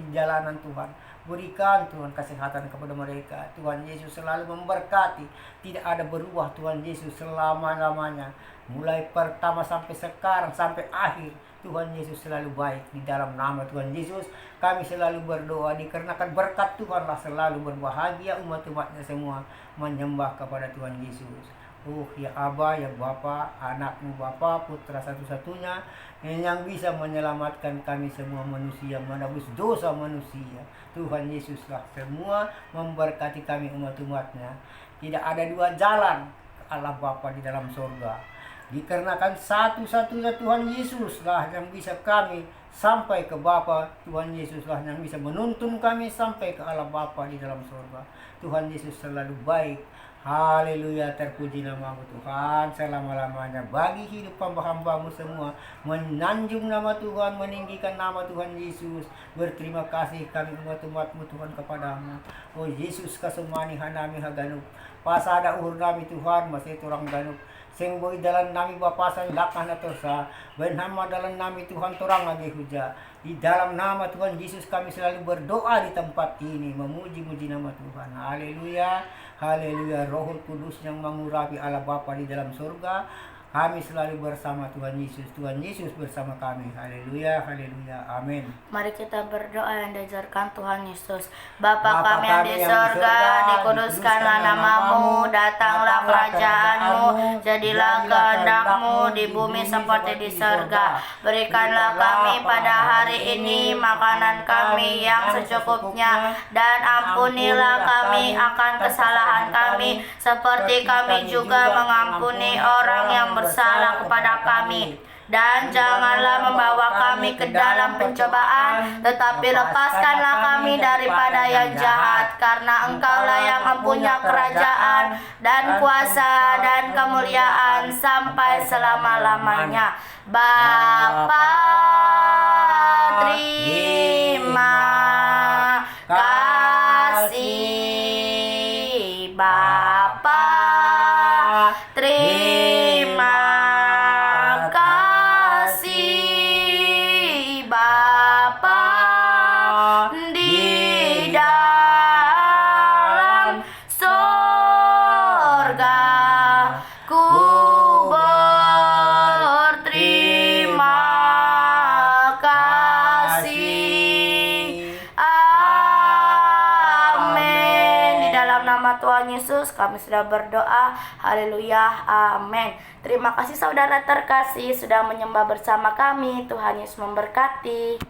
S2: jalanan Tuhan. Berikan Tuhan kesehatan kepada mereka. Tuhan Yesus selalu memberkati, tidak ada berubah Tuhan Yesus selama-lamanya, mulai pertama sampai sekarang sampai akhir. Tuhan Yesus selalu baik. Di dalam nama Tuhan Yesus kami selalu berdoa, dikarenakan berkat Tuhanlah selalu berbahagia umat-umatnya semua menyembah kepada Tuhan Yesus. Oh ya Aba, ya Bapa, anakmu Bapa, putra satu-satunya yang bisa menyelamatkan kami semua manusia, menebus dosa manusia. Tuhan Yesuslah semua memberkati kami umat-umatnya. Tidak ada dua jalan ke Allah Bapa di dalam surga, dikarenakan satu-satunya Tuhan Yesuslah yang bisa kami sampai ke Bapa. Tuhan Yesuslah yang bisa menuntun kami sampai ke Allah Bapa di dalam surga. Tuhan Yesus selalu baik. Haleluya, terpuji nama-Mu Tuhan selama-lamanya. Bagi hidup hamba-hamba-Mu semua, menanjung nama Tuhan, meninggikan nama Tuhan Yesus. Berterima kasih kami umat-umat-Mu Tuhan kepadamu. Oh Yesus, kasumani hanami haganuk, pasada uhur nami Tuhan, masih turang ganuk. Sing boy dalan nami bapasan lakah na tosa, benhama dalan nami Tuhan turang lagi huja. Di dalam nama Tuhan Yesus kami selalu berdoa di tempat ini, memuji-muji nama Tuhan. Haleluya, haleluya. Roh Kudus yang mengurapi Allah Bapa di dalam surga, Kami selalu bersama Tuhan Yesus. Tuhan Yesus bersama kami. Haleluya, haleluya, amin.
S1: Mari kita berdoa yang diajarkan Tuhan Yesus. Bapa kami yang di surga, dikuduskanlah namamu, datanglah kerajaanmu, jadilah kehendak-Mu di bumi seperti di surga. Berikanlah kami pada hari ini makanan kami yang secukupnya, dan ampunilah kami akan kesalahan kami, seperti kami juga mengampuni orang yang bersalah kepada kami. Dan janganlah membawa kami ke dalam pencobaan, tetapi lepaskanlah kami daripada yang jahat, karena Engkaulah yang mempunyai kerajaan dan kuasa dan kemuliaan sampai selama-lamanya. Bapa, terima kasih. Bapa, terima kasih. Bapa di dalam sorga, ku berterima kasih. Amin. Di dalam nama Tuhan Yesus kami sudah berdoa. Haleluya, amin. Terima kasih saudara terkasih sudah menyembah bersama kami. Tuhan Yesus memberkati.